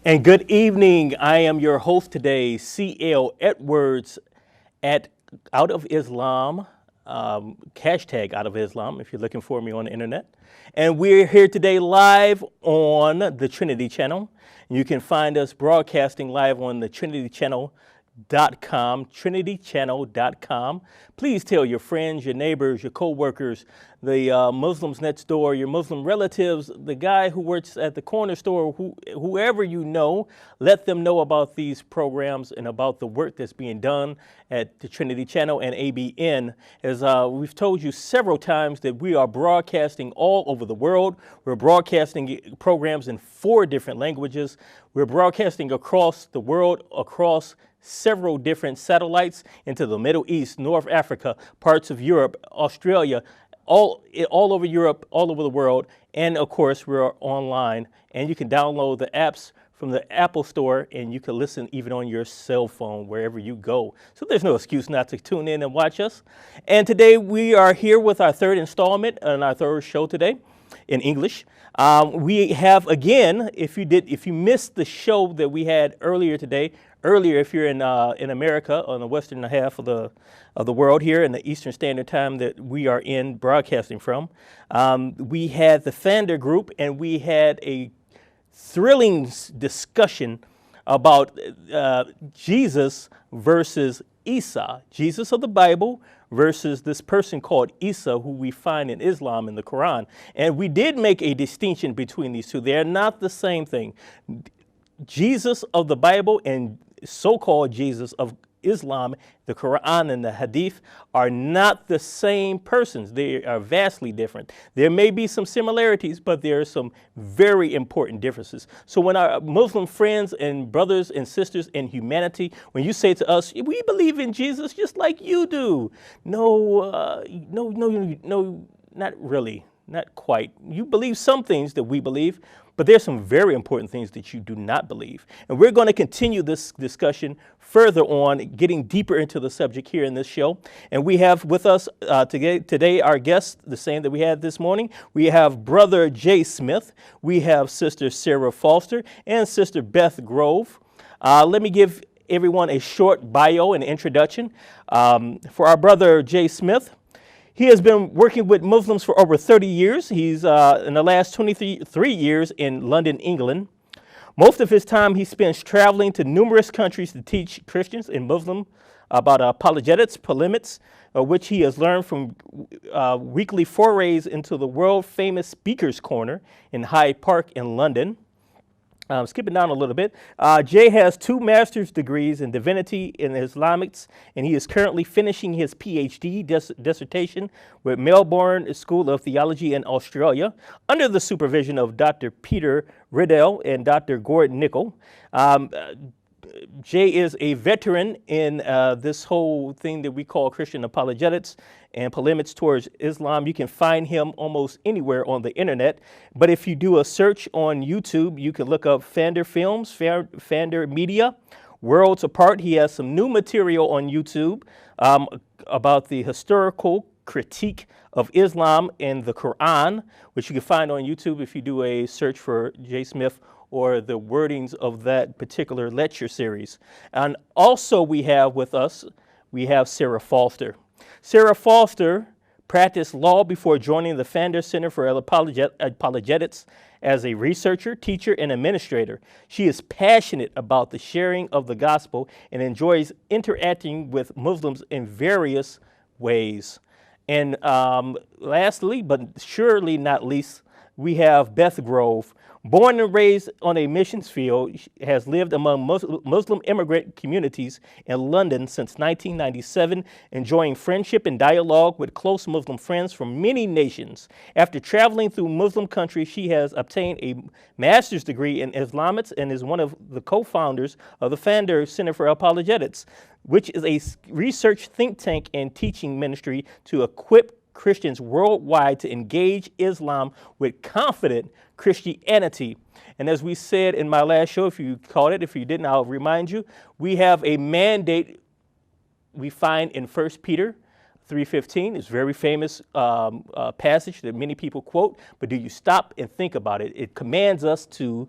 And good evening. I am your host today, C.L. Edwards at Out of Islam, hashtag Out of Islam if you're looking for me on the internet. And we're here today live on the Trinity Channel. You can find us broadcasting live on the Trinity Channel. TrinityChannel.com. Please tell your friends, your neighbors, your co-workers, the Muslims next door, your Muslim relatives, the guy who works at the corner store, whoever you know, let them know about these programs and about the work that's being done at the Trinity Channel and ABN. As we've told you several times that we are broadcasting all over the world. We're broadcasting programs in 4 different languages. We're broadcasting across the world, across several different satellites into the Middle East, North Africa, parts of Europe, Australia, all over Europe, all over the world. And of course, we're online, and you can download the apps from the Apple Store, and you can listen even on your cell phone wherever you go. So there's no excuse not to tune in and watch us. And today we are here with our 3rd installment and our 3rd show today in English. We have, again, if you missed the show that we had earlier today, if you're in America, on the western half of the world here in the Eastern Standard Time that we are in broadcasting from, we had the Fander Group, and we had a thrilling discussion about Jesus versus Isa, Jesus of the Bible versus this person called Isa, who we find in Islam in the Quran. And we did make a distinction between these two. They're not the same thing. Jesus of the Bible and so-called Jesus of Islam, the Quran and the Hadith, are not the same persons. They are vastly different. There may be some similarities, but there are some very important differences. So when our Muslim friends and brothers and sisters in humanity, when you say to us, we believe in Jesus just like you do. No, not really, not quite. You believe some things that we believe, but there's some very important things that you do not believe. And we're going to continue this discussion further on, getting deeper into the subject here in this show. And we have with us today our guests, the same that we had this morning. We have Brother Jay Smith. We have Sister Sarah Foster and Sister Beth Grove. Let me give everyone a short bio and introduction. For our Brother Jay Smith, he has been working with Muslims for over 30 years. He's in the last 23 years in London, England. Most of his time he spends traveling to numerous countries to teach Christians and Muslims about apologetics, polemics, which he has learned from weekly forays into the world-famous Speaker's Corner in Hyde Park in London. Skipping down a little bit, Jay has 2 master's degrees in divinity in Islamics, and he is currently finishing his PhD dissertation with Melbourne School of Theology in Australia under the supervision of Dr. Peter Riddell and Dr. Gordon Nicol. Jay is a veteran in this whole thing that we call Christian apologetics and polemics towards Islam. You can find him almost anywhere on the internet. But if you do a search on YouTube, you can look up Fander Films, Fander Media, Worlds Apart. He has some new material on YouTube about the historical critique of Islam and the Quran, which you can find on YouTube if you do a search for Jay Smith or the wordings of that particular lecture series. And also we have with us, we have Sarah Foster. Sarah Foster practiced law before joining the Fander Center for Apologetics as a researcher, teacher, and administrator. She is passionate about the sharing of the gospel and enjoys interacting with Muslims in various ways. And lastly, but surely not least, We have Beth Grove. Born and raised on a missions field, she has lived among Muslim immigrant communities in London since 1997, enjoying friendship and dialogue with close Muslim friends from many nations. After traveling through Muslim countries, she has obtained a master's degree in Islamics and is one of the co-founders of the Founder Center for Apologetics, which is a research think tank and teaching ministry to equip Christians worldwide to engage Islam with confident Christianity. And as we said in my last show, if you caught it, if you didn't, I'll remind you, we have a mandate we find in 1 Peter 3:15. It's a very famous passage that many people quote, but do you stop and think about it? It commands us to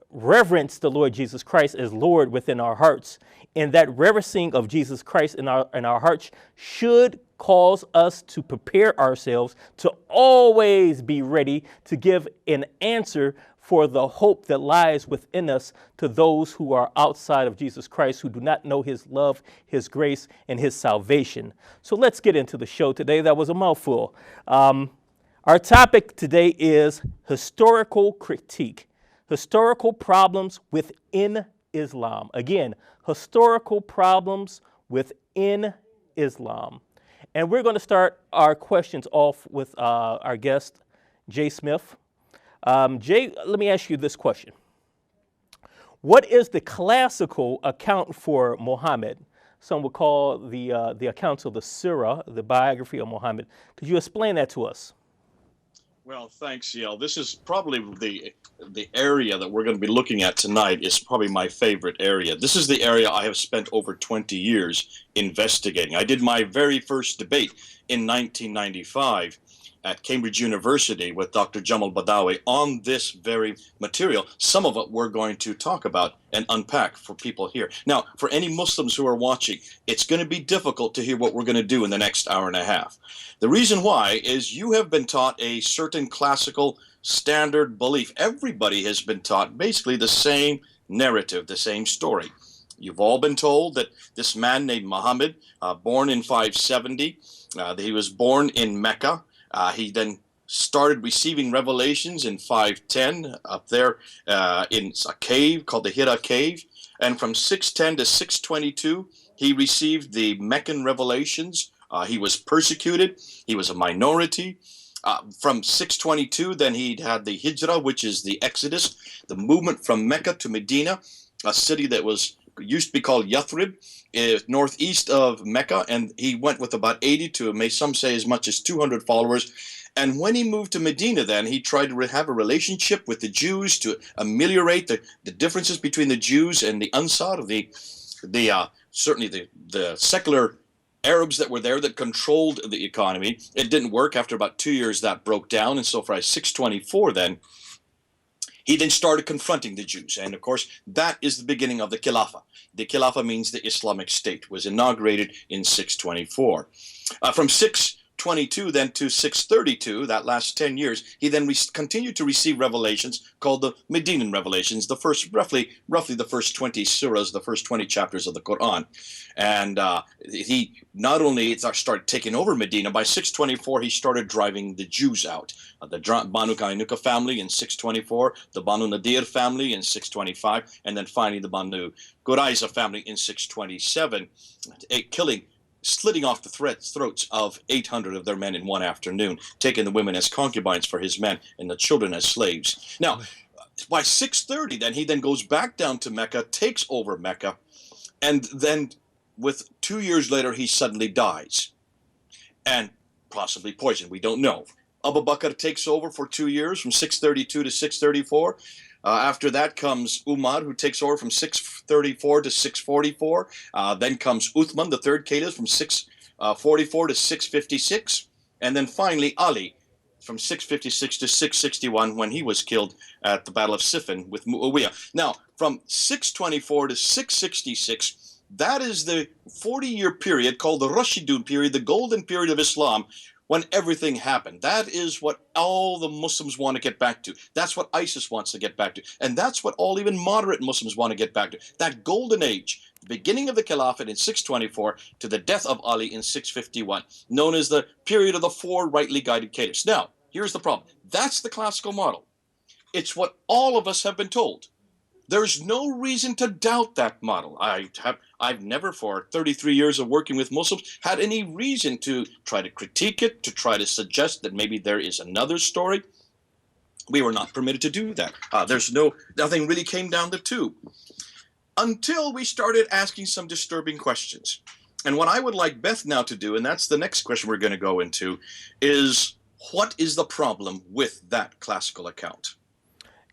reverence the Lord Jesus Christ as Lord within our hearts. And that reverencing of Jesus Christ in our hearts should cause us to prepare ourselves to always be ready to give an answer for the hope that lies within us to those who are outside of Jesus Christ, who do not know his love, his grace, and his salvation. So let's get into the show today. That was a mouthful. Our topic today is historical critique. Historical problems within Islam. Again, historical problems within Islam. And we're going to start our questions off with our guest, Jay Smith. Jay, let me ask you this question. What is the classical account for Muhammad? Some would call the accounts of the Sirah, the biography of Muhammad. Could you explain that to us? Well, thanks, Yale. This is probably the area that we're going to be looking at tonight is probably my favorite area. This is the area I have spent over 20 years investigating. I did my very first debate in 1995 at Cambridge University with Dr. Jamal Badawi on this very material. Some of it we're going to talk about and unpack for people here. Now, for any Muslims who are watching, it's going to be difficult to hear what we're going to do in the next hour and a half. The reason why is you have been taught a certain classical standard belief. Everybody has been taught basically the same narrative, the same story. You've all been told that this man named Muhammad, born in 570, he was born in Mecca. He then started receiving revelations in 510 up there in a cave called the Hira Cave. And from 610 to 622, he received the Meccan revelations. He was persecuted. He was a minority. From 622, then he had the Hijrah, which is the Exodus, the movement from Mecca to Medina, a city that used to be called Yathrib, northeast of Mecca, and he went with about 80 to, some say, as much as 200 followers. And when he moved to Medina, then he tried to have a relationship with the Jews to ameliorate the differences between the Jews and the Ansar, certainly the secular Arabs that were there that controlled the economy. It didn't work. After about 2 years, that broke down, and so for 624, then he then started confronting the Jews. And of course, that is the beginning of the Khilafah. The Khilafah means the Islamic State, was inaugurated in 624. From 622 then to 632, that last 10 years, he then continued to receive revelations called the Medinan revelations, the first, roughly the first 20 surahs, the first 20 chapters of the Quran. And he not only started taking over Medina, by 624 he started driving the Jews out. The Banu Kainuka family in 624, the Banu Nadir family in 625, and then finally the Banu Qurayza family in 627, slitting off the throats of 800 of their men in one afternoon, taking the women as concubines for his men and the children as slaves. Now, by 630, then he goes back down to Mecca, takes over Mecca, and then with 2 years later, he suddenly dies, and possibly poisoned. We don't know. Abu Bakr takes over for 2 years, from 632 to 634. After that comes Umar, who takes over from 634 to 644. Then comes Uthman, the third caliph, from 644 to 656. And then finally Ali, from 656 to 661, when he was killed at the Battle of Siffin with Muawiyah. Now, from 624 to 666, that is the 40-year period called the Rashidun period, the golden period of Islam, when everything happened. That is what all the Muslims want to get back to. That's what ISIS wants to get back to. And that's what all even moderate Muslims want to get back to. That golden age, the beginning of the Caliphate in 624 to the death of Ali in 651, known as the period of the four rightly guided caliphs. Now, Here's the problem. That's the classical model. It's what all of us have been told. There's no reason to doubt that model. I've never, for 33 years of working with Muslims, had any reason to try to critique it, to try to suggest that maybe there is another story. We were not permitted to do that. Nothing really came down the tube until we started asking some disturbing questions. And what I would like Beth now to do, and that's the next question we're going to go into, is what is the problem with that classical account?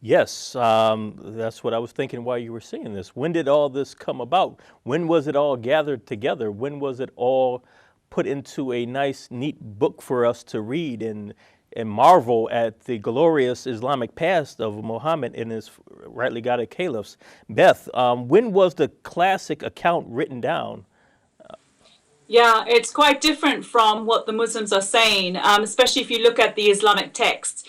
Yes, that's what I was thinking while you were saying this. When did all this come about? When was it all gathered together? When was it all put into a nice, neat book for us to read and marvel at the glorious Islamic past of Muhammad and his rightly guided caliphs? Beth, when was the classic account written down? Yeah, it's quite different from what the Muslims are saying, especially if you look at the Islamic texts.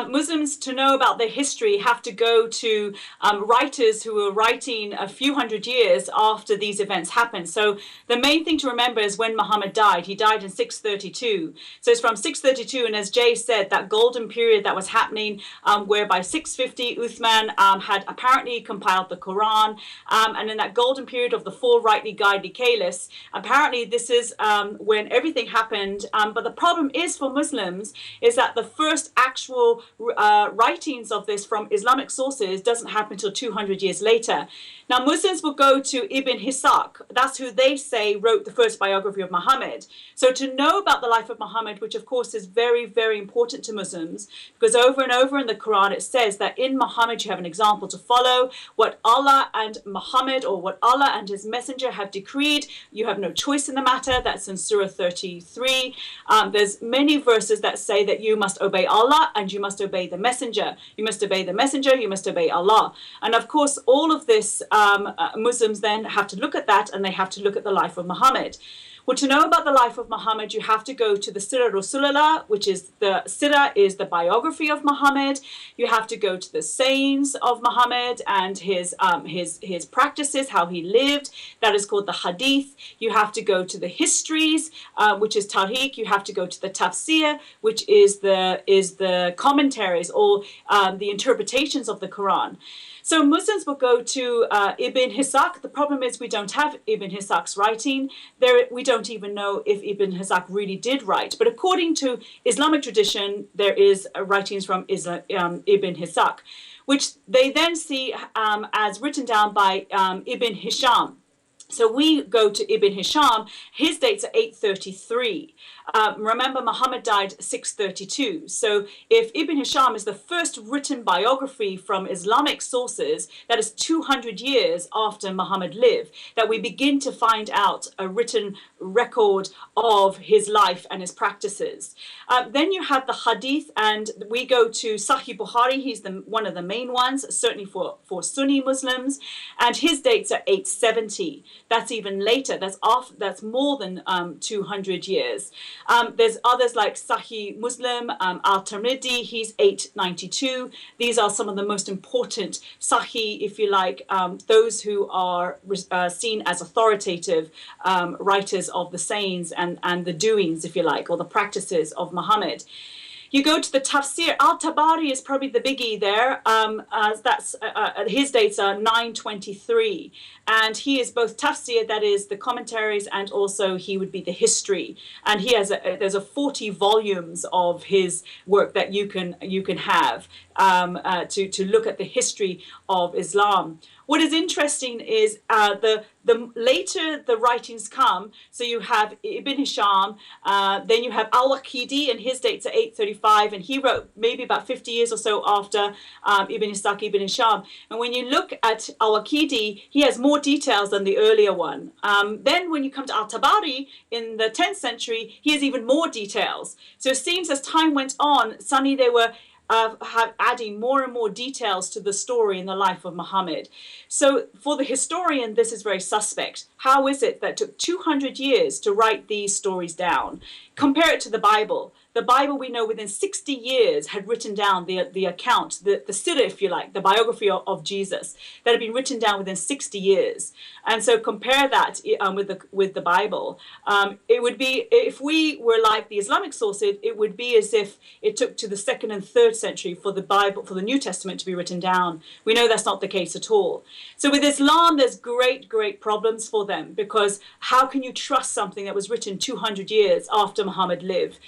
Muslims, to know about their history, have to go to writers who were writing a few hundred years after these events happened. So the main thing to remember is when Muhammad died. He died in 632. So it's from 632, and as Jay said, that golden period that was happening, where by 650, Uthman had apparently compiled the Quran, and in that golden period of the four rightly guided caliphs, apparently this is when everything happened. But the problem is for Muslims is that the first actual writings of this from Islamic sources doesn't happen until 200 years later. Now, Muslims will go to Ibn Ishaq. That's who they say wrote the first biography of Muhammad. So to know about the life of Muhammad, which of course is very, very important to Muslims, because over and over in the Quran it says that in Muhammad you have an example to follow. What Allah and Muhammad, or what Allah and his messenger have decreed, you have no choice in the matter. That's in Surah 33. There's many verses that say that you must obey Allah and you must obey the messenger. You must obey the messenger, you must obey Allah. And of course, all of this, Muslims then have to look at that, and they have to look at the life of Muhammad. Well, to know about the life of Muhammad, you have to go to the Sirah Rasulullah, which is the Sirah is the biography of Muhammad. You have to go to the sayings of Muhammad and his practices, how he lived. That is called the Hadith. You have to go to the histories, which is Tariq. You have to go to the Tafsir, which is the commentaries or the interpretations of the Quran. So Muslims will go to Ibn Ishaq. The problem is we don't have Ibn Ishaq's writing. We don't even know if Ibn Ishaq really did write. But according to Islamic tradition, there is writings from Ibn Ishaq, which they then see as written down by Ibn Hisham. So we go to Ibn Hisham. His dates are 833. Remember, Muhammad died 632. So if Ibn Hisham is the first written biography from Islamic sources, that is 200 years after Muhammad lived, that we begin to find out a written record of his life and his practices. Then you have the Hadith, and we go to Sahih Bukhari. He's one of the main ones, certainly for Sunni Muslims, and his dates are 870. That's even later. That's more than 200 years. There's others like Sahih Muslim, Al-Tirmidhi, he's 892. These are some of the most important Sahih, if you like, those who are seen as authoritative writers of the sayings and the doings, if you like, or the practices of Muhammad. You go to the Tafsir. Al-Tabari is probably the biggie there. His dates are 923. And he is both Tafsir, that is the commentaries, and also he would be the history. And he has there's 40 volumes of his work that you can have to look at the history of Islam. What is interesting is the later the writings come, so you have Ibn Hisham, then you have Al-Waqidi, and his dates are 835, and he wrote maybe about 50 years or so after Ibn Ishaq, Ibn Hisham. And when you look at Al-Waqidi, he has more details than the earlier one. Then when you come to Al-Tabari in the 10th century, he has even more details. So it seems as time went on, suddenly they were adding more and more details to the story in the life of Muhammad. So for the historian, this is very suspect. How is it that it took 200 years to write these stories down? Compare it to the Bible. the Bible, we know, within 60 years had written down the account, the Sirah, if you like, the biography of Jesus, that had been written down within 60 years. And so compare that with the Bible. It would be, if we were like the Islamic sources, it would be as if it took to the 2nd and 3rd century for the Bible, for the New Testament to be written down. We know that's not the case at all. So with Islam, there's great problems for them, because how can you trust something that was written 200 years after Muhammad lived?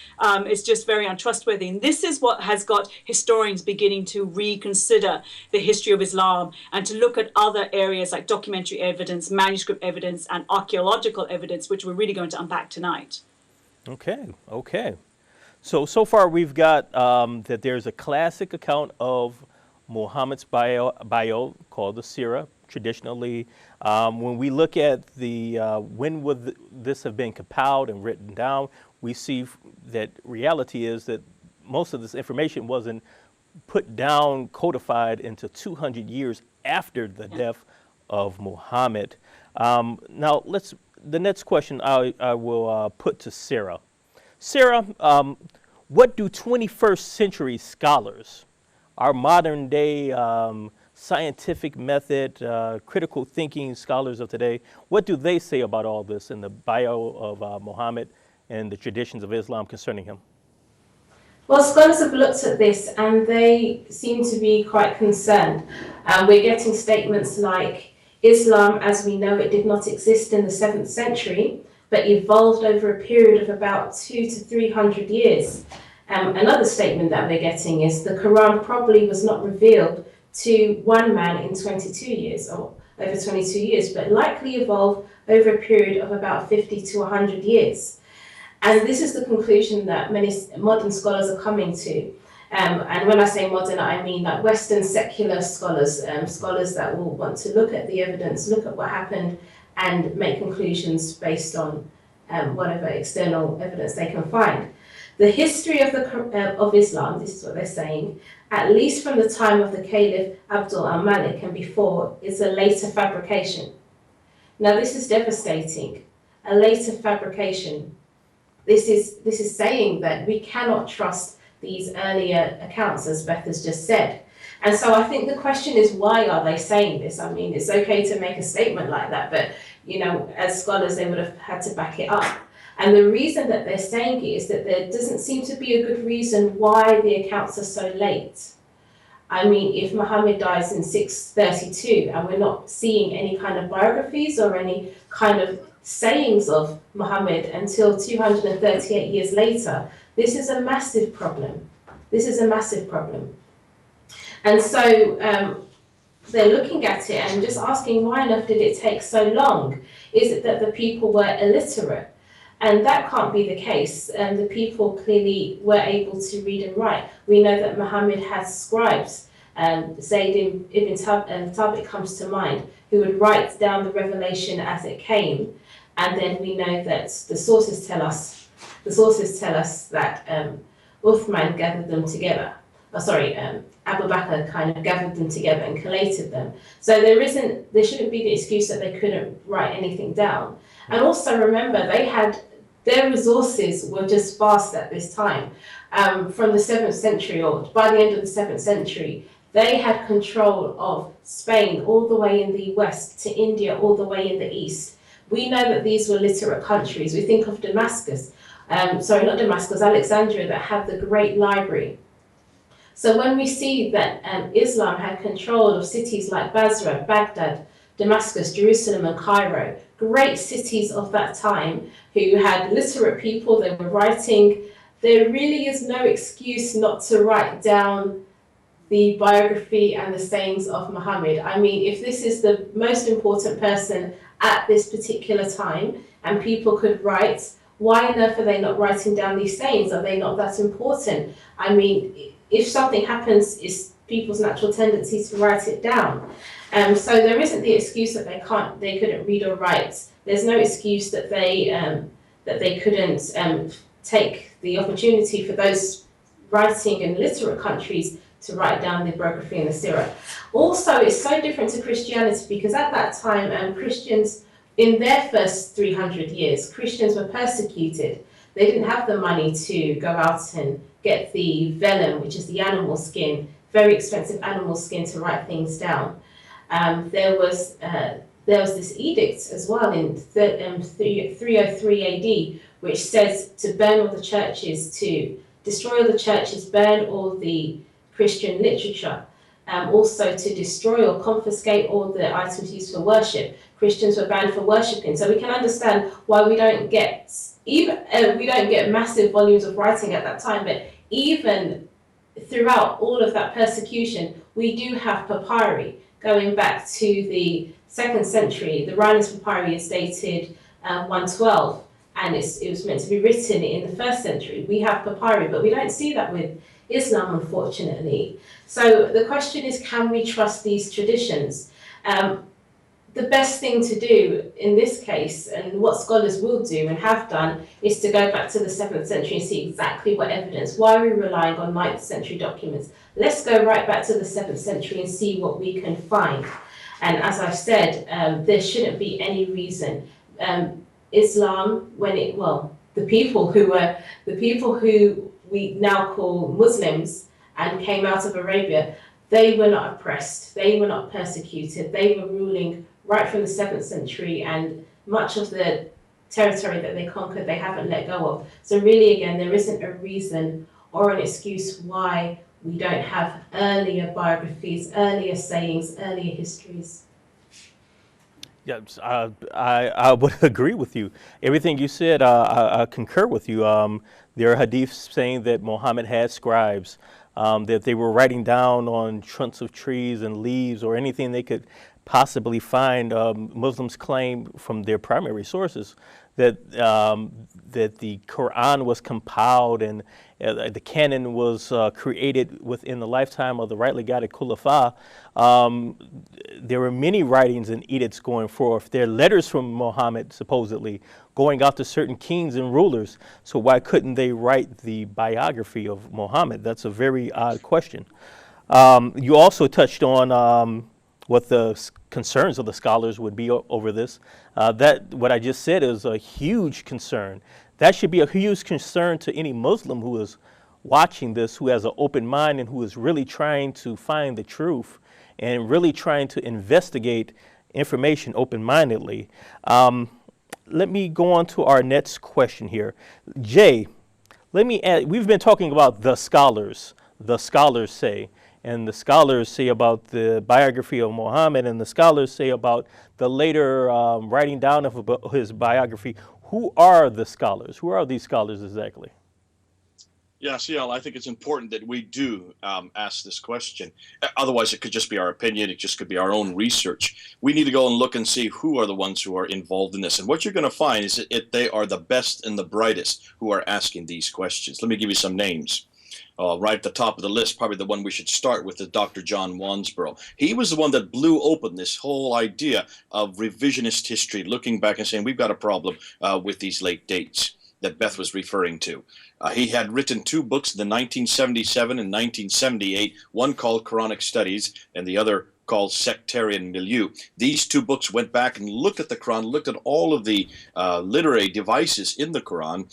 It's just very untrustworthy. And this is what has got historians beginning to reconsider the history of Islam and to look at other areas like documentary evidence, manuscript evidence, and archaeological evidence, which we're really going to unpack tonight. Okay. So far we've got that there's a classic account of Muhammad's bio called the Sirah. Traditionally, when we look at the when would this have been compiled and written down, we see that reality is that most of this information wasn't put down, codified into 200 years after the death of Muhammad. Now, the next question I will put to Sarah. Sarah, what do 21st century scholars, our modern day scientific method, critical thinking scholars of today, what do they say about all this in the bio of Muhammad and the traditions of Islam concerning him? Well, scholars have looked at this and they seem to be quite concerned. We're getting statements like Islam, as we know it, did not exist in the 7th century, but evolved over a period of about 200 to 300 years. Another statement that we're getting is the Quran probably was not revealed to one man in 22 years, or over 22 years, but likely evolved over a period of about 50 to 100 years. And this is the conclusion that many modern scholars are coming to. And when I say modern, I mean like Western secular scholars, scholars that will want to look at the evidence, look at what happened, and make conclusions based on whatever external evidence they can find. The history of Islam, this is what they're saying, at least from the time of the Caliph Abdul al-Malik and before, is a later fabrication. Now this is devastating, a later fabrication. This is saying that we cannot trust these earlier accounts, as Beth has just said. And so I think the question is, why are they saying this? I mean, it's okay to make a statement like that, but you know, as scholars, they would have had to back it up. And the reason that they're saying it is that there doesn't seem to be a good reason why the accounts are so late. I mean, if Muhammad dies in 632 and we're not seeing any kind of biographies or any kind of sayings of Muhammad until 238 years later, this is a massive problem. This is a massive problem. And so they're looking at it and just asking, why on earth did it take so long? Is it that the people were illiterate? And that can't be the case. The people clearly were able to read and write. We know that Muhammad had scribes. Zayd ibn Thabit comes to mind, who would write down the revelation as it came. And then we know that the sources tell us that Uthman gathered them together. Abu Bakr kind of gathered them together and collated them. So there shouldn't be the excuse that they couldn't write anything down. And also remember, their resources were just vast at this time. From the 7th century, or by the end of the 7th century, they had control of Spain all the way in the west to India all the way in the east. We know that these were literate countries. We think of Alexandria, that had the great library. So when we see that Islam had control of cities like Basra, Baghdad, Damascus, Jerusalem, and Cairo, great cities of that time who had literate people, they were writing, there really is no excuse not to write down the biography and the sayings of Muhammad. I mean, if this is the most important person at this particular time and people could write, why on earth are they not writing down these sayings? Are they not that important? I mean, if something happens, it's people's natural tendency to write it down. So there isn't the excuse that they couldn't read or write. There's no excuse that they couldn't take the opportunity for those writing in literate countries to write down the biography and the Sirah. Also, it's so different to Christianity because at that time, Christians, in their first 300 years, Christians were persecuted. They didn't have the money to go out and get the vellum, which is the animal skin, very expensive animal skin, to write things down. There was this edict as well in 303 AD, which says to burn all the churches, to destroy all the churches, burn all the Christian literature, also to destroy or confiscate all the items used for worship. Christians were banned for worshipping. So we can understand why we don't get massive volumes of writing at that time, but even throughout all of that persecution, we do have papyri going back to the 2nd century. The Rhinos papyri is dated 112, and it was meant to be written in the 1st century. We have papyri, but we don't see that with Islam, unfortunately. So the question is, can we trust these traditions? The best thing to do in this case, and what scholars will do and have done, is to go back to the 7th century and see exactly what evidence. Why are we relying on 9th century documents? Let's go right back to the 7th century and see what we can find. And as I've said, there shouldn't be any reason. Islam, the people who we now call Muslims and came out of Arabia, they were not oppressed, they were not persecuted, they were ruling right from the 7th century, and much of the territory that they conquered, they haven't let go of. So really, again, there isn't a reason or an excuse why we don't have earlier biographies, earlier sayings, earlier histories. Yes, I would agree with you. Everything you said, I concur with you. There are hadiths saying that Muhammad had scribes, that they were writing down on trunks of trees and leaves or anything they could possibly find. Muslims claim from their primary sources that that the Quran was compiled and the canon was created within the lifetime of the rightly guided Khulafa. There were many writings and edicts going forth. There are letters from Muhammad supposedly going out to certain kings and rulers. So why couldn't they write the biography of Muhammad? That's a very odd question. You also touched on what the concerns of the scholars would be over this. That what I just said is a huge concern. That should be a huge concern to any Muslim who is watching this, who has an open mind and who is really trying to find the truth and really trying to investigate information open-mindedly. Let me go on to our next question here. Jay, let me add, we've been talking about the scholars say, and the scholars say about the biography of Muhammad, and the scholars say about the later writing down of his biography. Who are the scholars? Who are these scholars exactly? Yeah, CL, I think it's important that we do ask this question. Otherwise, it could just be our opinion. It just could be our own research. We need to go and look and see who are the ones who are involved in this. And what you're going to find is that they are the best and the brightest who are asking these questions. Let me give you some names. Right at the top of the list, probably the one we should start with is Dr. John Wansbrough. He was the one that blew open this whole idea of revisionist history, looking back and saying, we've got a problem with these late dates that Beth was referring to. He had written two books in the 1977 and 1978, one called Quranic Studies and the other called Sectarian Milieu. These two books went back and looked at the Quran, looked at all of the literary devices in the Quran,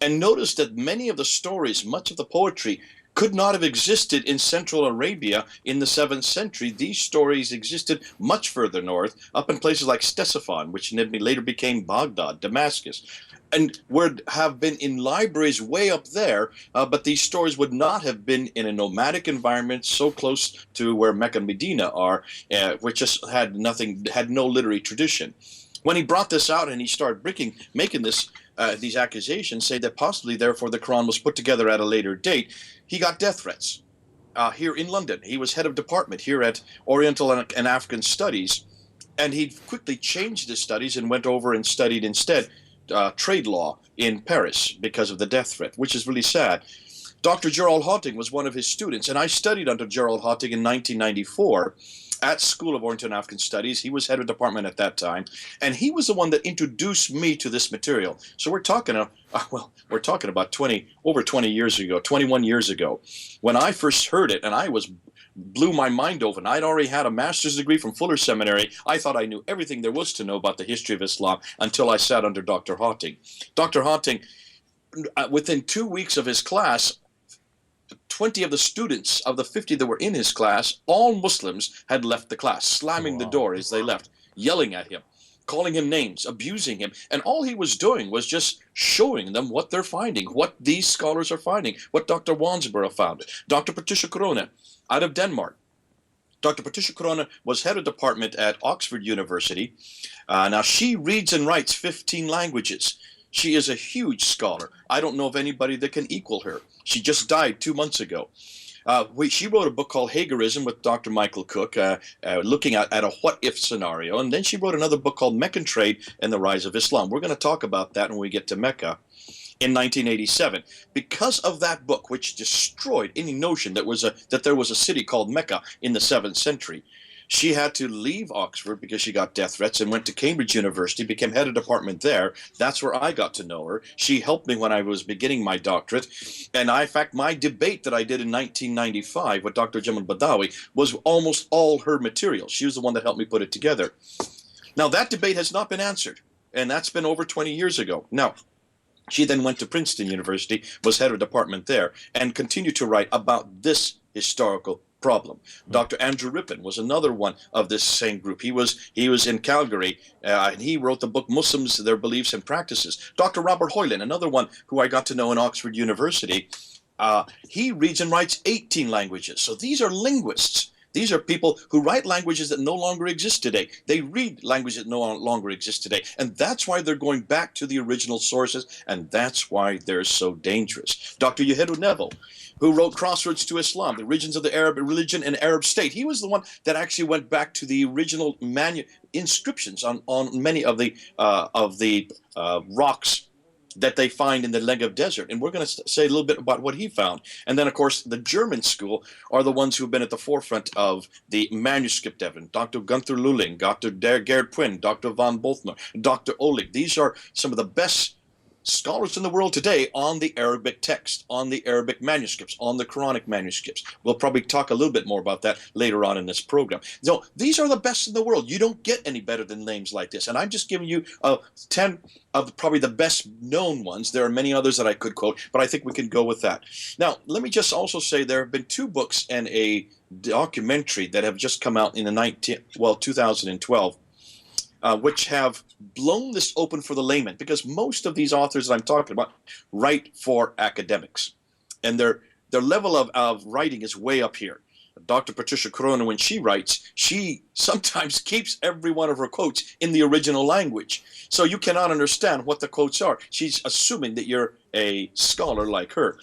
and noticed that many of the stories, much of the poetry, could not have existed in Central Arabia in the 7th century. These stories existed much further north, up in places like Ctesiphon, which later became Baghdad, Damascus, and would have been in libraries way up there, but these stories would not have been in a nomadic environment so close to where Mecca and Medina are, which just had no literary tradition. When he brought this out and he started making these accusations, say that possibly, therefore, the Quran was put together at a later date, he got death threats here in London. He was head of department here at Oriental and African Studies, and he quickly changed his studies and went over and studied instead trade law in Paris because of the death threat, which is really sad. Dr. Gerald Hawting was one of his students, and I studied under Gerald Hawting in 1994 at School of Oriental and African Studies. He was head of department at that time, and he was the one that introduced me to this material. So we're talking about over 20 years ago, 21 years ago, when I first heard it, and blew my mind open. I'd already had a master's degree from Fuller Seminary. I thought I knew everything there was to know about the history of Islam until I sat under Dr. Hawting. Dr. Hawting within 2 weeks of his class, 20 of the students of the 50 that were in his class, all Muslims, had left the class, slamming the door as they left, yelling at him, calling him names, abusing him. And all he was doing was just showing them what they're finding, what these scholars are finding, what Dr. Wansborough found. Dr. Patricia Corona out of Denmark. Dr. Patricia Corona was head of department at Oxford University. Now, she reads and writes 15 languages. She is a huge scholar. I don't know of anybody that can equal her. She just died 2 months ago. She wrote a book called Hagerism with Dr. Michael Cook, looking at a what-if scenario. And then she wrote another book called Meccan Trade and the Rise of Islam. We're going to talk about that when we get to Mecca in 1987. Because of that book, which destroyed any notion that there was a city called Mecca in the 7th century, she had to leave Oxford because she got death threats and went to Cambridge University, became head of department there. That's where I got to know her. She helped me when I was beginning my doctorate. And in fact, my debate that I did in 1995 with Dr. Jamal Badawi was almost all her material. She was the one that helped me put it together. Now, that debate has not been answered, and that's been over 20 years ago. Now, she then went to Princeton University, was head of department there, and continued to write about this historical problem. Dr. Andrew Rippon was another one of this same group. He was in Calgary, and he wrote the book Muslims, Their Beliefs and Practices. Dr. Robert Hoyland, another one who I got to know in Oxford University, he reads and writes 18 languages. So these are linguists. These are people who write languages that no longer exist today. They read languages that no longer exist today. And that's why they're going back to the original sources, and that's why they're so dangerous. Dr. Yehuda Neville, who wrote Crossroads to Islam, the origins of the Arab religion and Arab state. He was the one that actually went back to the original inscriptions on many of the rocks that they find in the Negev desert. And we're going to say a little bit about what he found. And then, of course, the German school are the ones who have been at the forefront of the manuscript evidence. Dr. Gunther Luling, Dr. Gerd Quinn, Dr. von Boltmer, Dr. Olig. These are some of the best scholars in the world today on the Arabic text, on the Arabic manuscripts, on the Quranic manuscripts. We'll probably talk a little bit more about that later on in this program. So these are the best in the world. You don't get any better than names like this. And I'm just giving you 10 of probably the best known ones. There are many others that I could quote, but I think we can go with that. Now, let me just also say there have been 2 books and a documentary that have just come out in the 2012. Which have blown this open for the layman, because most of these authors that I'm talking about write for academics, and their level of writing is way up here. Dr. Patricia Corona, when she writes, she sometimes keeps every one of her quotes in the original language, so you cannot understand what the quotes are. She's assuming that you're a scholar like her.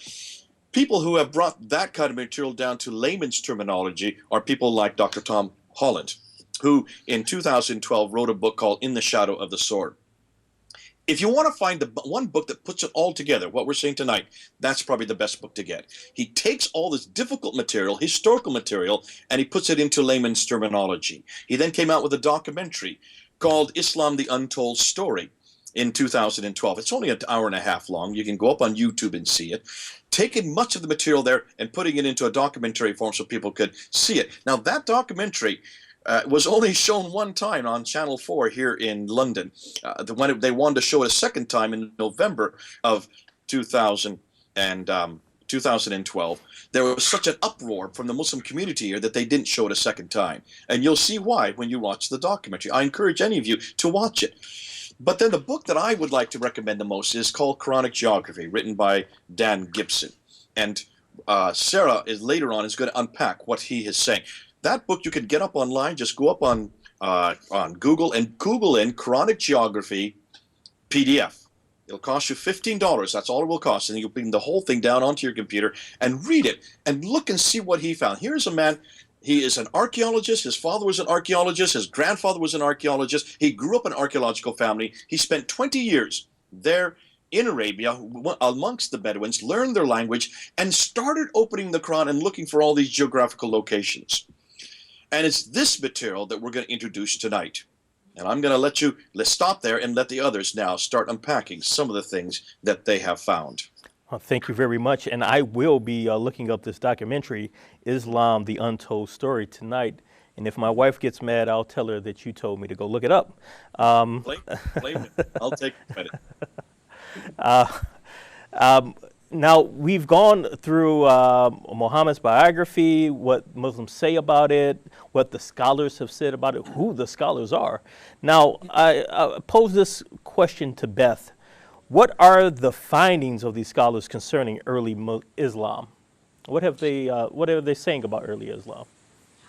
People who have brought that kind of material down to layman's terminology are people like Dr. Tom Holland, who in 2012 wrote a book called In the Shadow of the Sword. If you want to find the one book that puts it all together, what we're saying tonight, that's probably the best book to get. He takes all this difficult material, historical material, and he puts it into layman's terminology. He then came out with a documentary called Islam, the Untold Story in 2012. It's only an hour and a half long. You can go up on YouTube and see it. Taking much of the material there and putting it into a documentary form so people could see it. Now, that documentary was only shown one time on Channel 4 here in London. When they wanted to show it a second time in November of 2012, there was such an uproar from the Muslim community here that they didn't show it a second time. And you'll see why when you watch the documentary. I encourage any of you to watch it. But then the book that I would like to recommend the most is called Quranic Geography, written by Dan Gibson. And Sarah later on is going to unpack what he is saying. That book you can get up online. Just go up on Google and Google in Quranic Geography PDF. It'll cost you $15. That's all it will cost. And you'll bring the whole thing down onto your computer and read it and look and see what he found. Here's a man. He is an archaeologist. His father was an archaeologist. His grandfather was an archaeologist. He grew up in an archaeological family. He spent 20 years there in Arabia amongst the Bedouins, learned their language, and started opening the Quran and looking for all these geographical locations. And it's this material that we're going to introduce tonight. And I'm going to let's stop there and let the others now start unpacking some of the things that they have found. Well, thank you very much. And I will be looking up this documentary, Islam, the Untold Story, tonight. And if my wife gets mad, I'll tell her that you told me to go look it up. Blame it. I'll take credit. Now, we've gone through Muhammad's biography, what Muslims say about it, what the scholars have said about it, who the scholars are. Now, I pose this question to Beth. What are the findings of these scholars concerning early Islam? What are they saying about early Islam?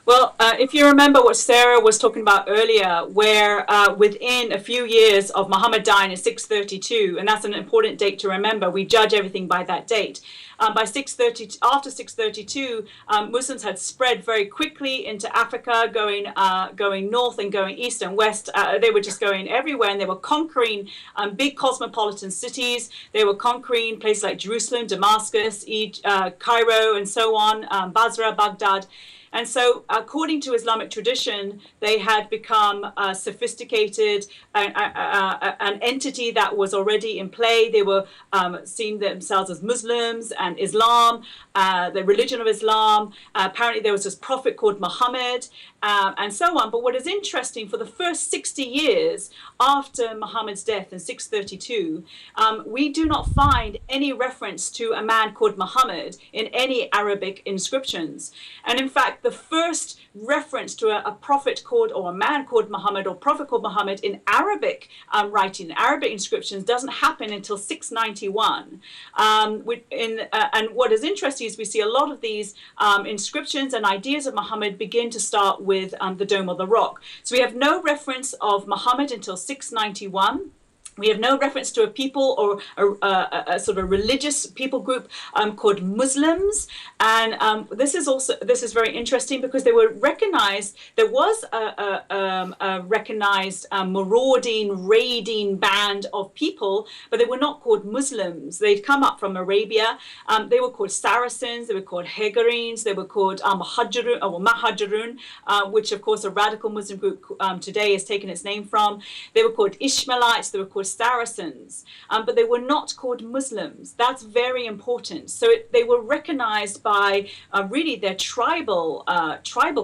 Well, if you remember what Sarah was talking about earlier, where within a few years of Muhammad dying in 632, and that's an important date to remember, we judge everything by that date. By 630, after 632, Muslims had spread very quickly into Africa, going north and going east and west. They were just going everywhere, and they were conquering big cosmopolitan cities. They were conquering places like Jerusalem, Damascus, Cairo, and so on, Basra, Baghdad. And so, according to Islamic tradition, they had become sophisticated, an entity that was already in play. They were seeing themselves as Muslims and Islam, the religion of Islam. Apparently, there was this prophet called Muhammad, and so on. But what is interesting, for the first 60 years after Muhammad's death in 632, we do not find any reference to a man called Muhammad in any Arabic inscriptions. And in fact, the first reference to a prophet called, or a man called Muhammad, or prophet called Muhammad in Arabic writing, Arabic inscriptions, doesn't happen until 691. And what is interesting is we see a lot of these inscriptions and ideas of Muhammad begin to start with the Dome of the Rock. So we have no reference of Muhammad until 691. We have no reference to a people or a sort of religious people group called Muslims. And this is very interesting because they were recognized. There was a recognized marauding, raiding band of people, but they were not called Muslims. They'd come up from Arabia. They were called Saracens. They were called Hagarenes. They were called Mahajirun, which of course a radical Muslim group today has taken its name from. They were called Ishmaelites. They were called Saracens, but they were not called Muslims. That's very important. So they were recognized by really their tribal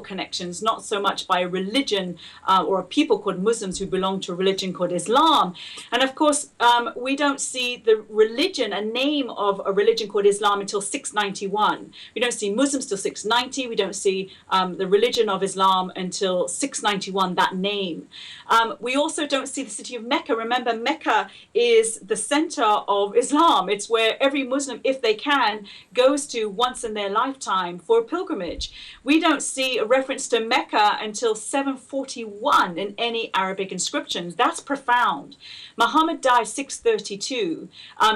connections, not so much by a religion or a people called Muslims who belong to a religion called Islam. And of course, we don't see the religion, a name of a religion called Islam, until 691. We don't see Muslims till 690. We don't see the religion of Islam until 691, that name. We also don't see the city of Mecca. Remember, Mecca is the center of Islam. It's where every Muslim, if they can, goes to once in their lifetime for a pilgrimage. We don't see a reference to Mecca until 741 in any Arabic inscriptions. That's profound. Muhammad died 632.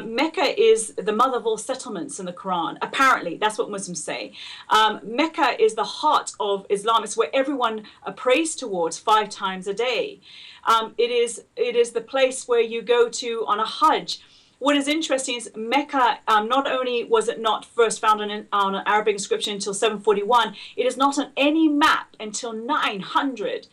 Mecca is the mother of all settlements in the Quran. Apparently, that's what Muslims say. Mecca is the heart of Islam. It's where everyone prays towards 5 times a day. It is the place where you go to on a Hajj. What is interesting is Mecca, not only was it not first found on an Arabic inscription until 741, it is not on any map until 900.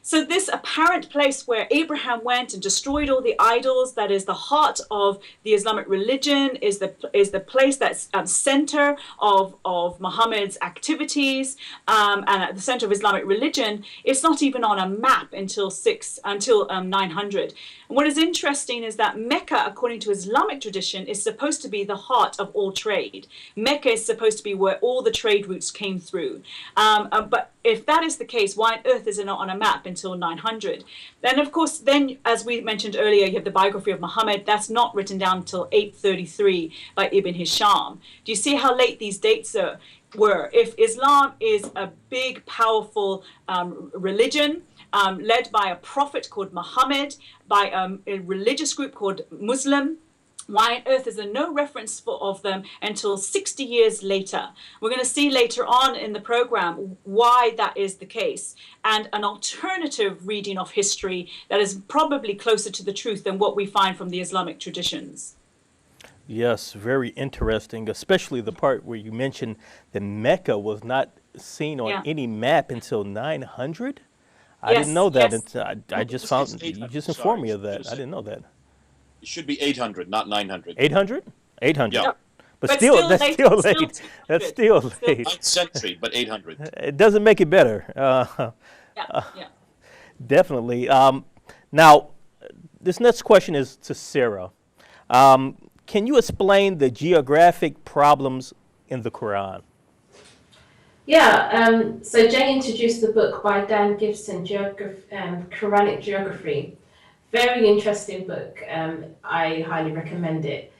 So this apparent place where Abraham went and destroyed all the idols, that is the heart of the Islamic religion, is the place that's center of Muhammad's activities and at the center of Islamic religion. It's not even on a map until 900. And what is interesting is that Mecca, according to Islamic tradition, is supposed to be the heart of all trade. Mecca is supposed to be where all the trade routes came through. But if that is the case, why on earth is it not on a map until 900? Then, of course, as we mentioned earlier, you have the biography of Muhammad. That's not written down until 833 by Ibn Hisham. Do you see how late these dates were? If Islam is a big, powerful religion, led by a prophet called Muhammad, by a religious group called Muslim, why on earth is there no reference of them until 60 years later? We're going to see later on in the program why that is the case, and an alternative reading of history that is probably closer to the truth than what we find from the Islamic traditions. Yes, very interesting, especially the part where you mentioned that Mecca was not seen on any map until 900. I didn't know that. Yes. I just found, you just informed me of that. I didn't know that. It should be 800, not 900. 800? 800. Yeah. But still, that's late. still late. That's still late. 9th century, but 800. It doesn't make it better. Definitely. Now, this next question is to Sarah. can you explain the geographic problems in the Quran? Yeah, so Jay introduced the book by Dan Gibson, Quranic Geography. Very interesting book. I highly recommend it.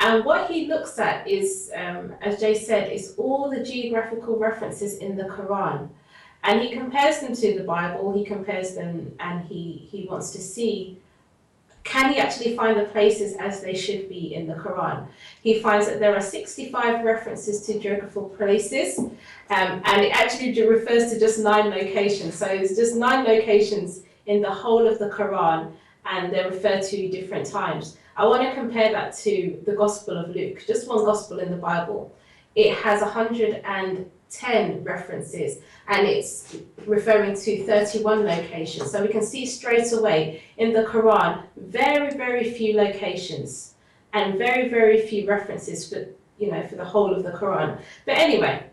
And what he looks at is, as Jay said, is all the geographical references in the Quran. And he compares them to the Bible, he compares them, and he wants to see, can he actually find the places as they should be in the Quran? He finds that there are 65 references to geographical places, and it actually refers to just 9 locations. So it's just 9 locations in the whole of the Quran, and they're referred to different times. I want to compare that to the Gospel of Luke, just one Gospel in the Bible. It has 110 references, and it's referring to 31 locations. So we can see straight away in the Quran, very, very few locations and very, very few references for the whole of the Quran. But anyway,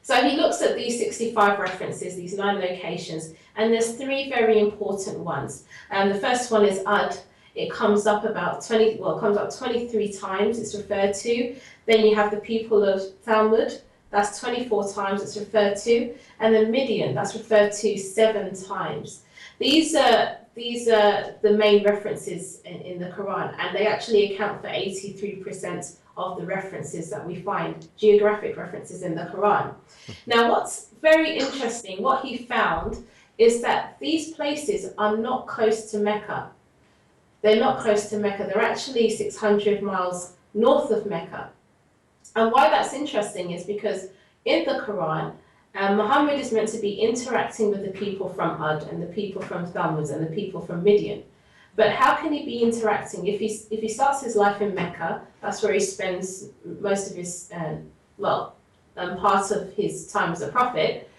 so he looks at these 65 references, these 9 locations, and there's 3 very important ones. The first one is Ad. It comes up about 23 times it's referred to. Then you have the people of Thamud, that's 24 times it's referred to, and then Midian, that's referred to 7 times. These are the main references in the Quran, and they actually account for 83% of the references that we find, geographic references in the Quran. Now, what's very interesting, what he found is that these places are not close to Mecca. They're not close to Mecca. They're actually 600 miles north of Mecca. And why that's interesting is because in the Quran, Muhammad is meant to be interacting with the people from Ad and the people from Thamud and the people from Midian. But how can he be interacting if he starts his life in Mecca? That's where he spends most of his part of his time as a prophet.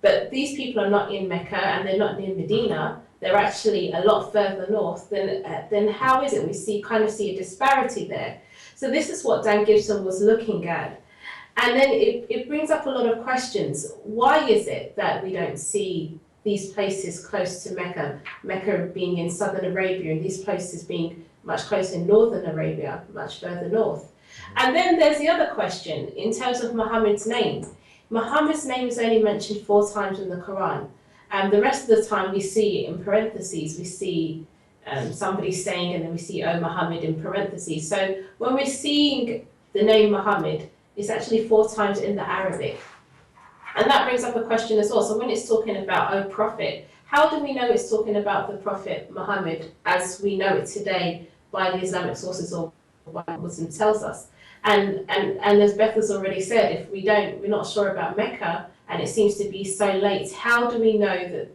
But these people are not in Mecca and they're not near Medina. They're actually a lot further north. Then how is it we see a disparity there? So this is what Dan Gibson was looking at. And then it brings up a lot of questions. Why is it that we don't see these places close to Mecca, Mecca being in southern Arabia, and these places being much closer in northern Arabia, much further north? And then there's the other question, in terms of Muhammad's name. Muhammad's name is only mentioned 4 times in the Quran. And the rest of the time we see in parentheses, we see somebody saying, and then we see, oh, Muhammad in parentheses. So when we're seeing the name Muhammad, it's actually 4 times in the Arabic. And that brings up a question as well. So when it's talking about, oh, prophet, how do we know it's talking about the prophet Muhammad as we know it today by the Islamic sources or what Muslim tells us? And as Beth has already said, if we're not sure about Mecca, and it seems to be so late, how do we know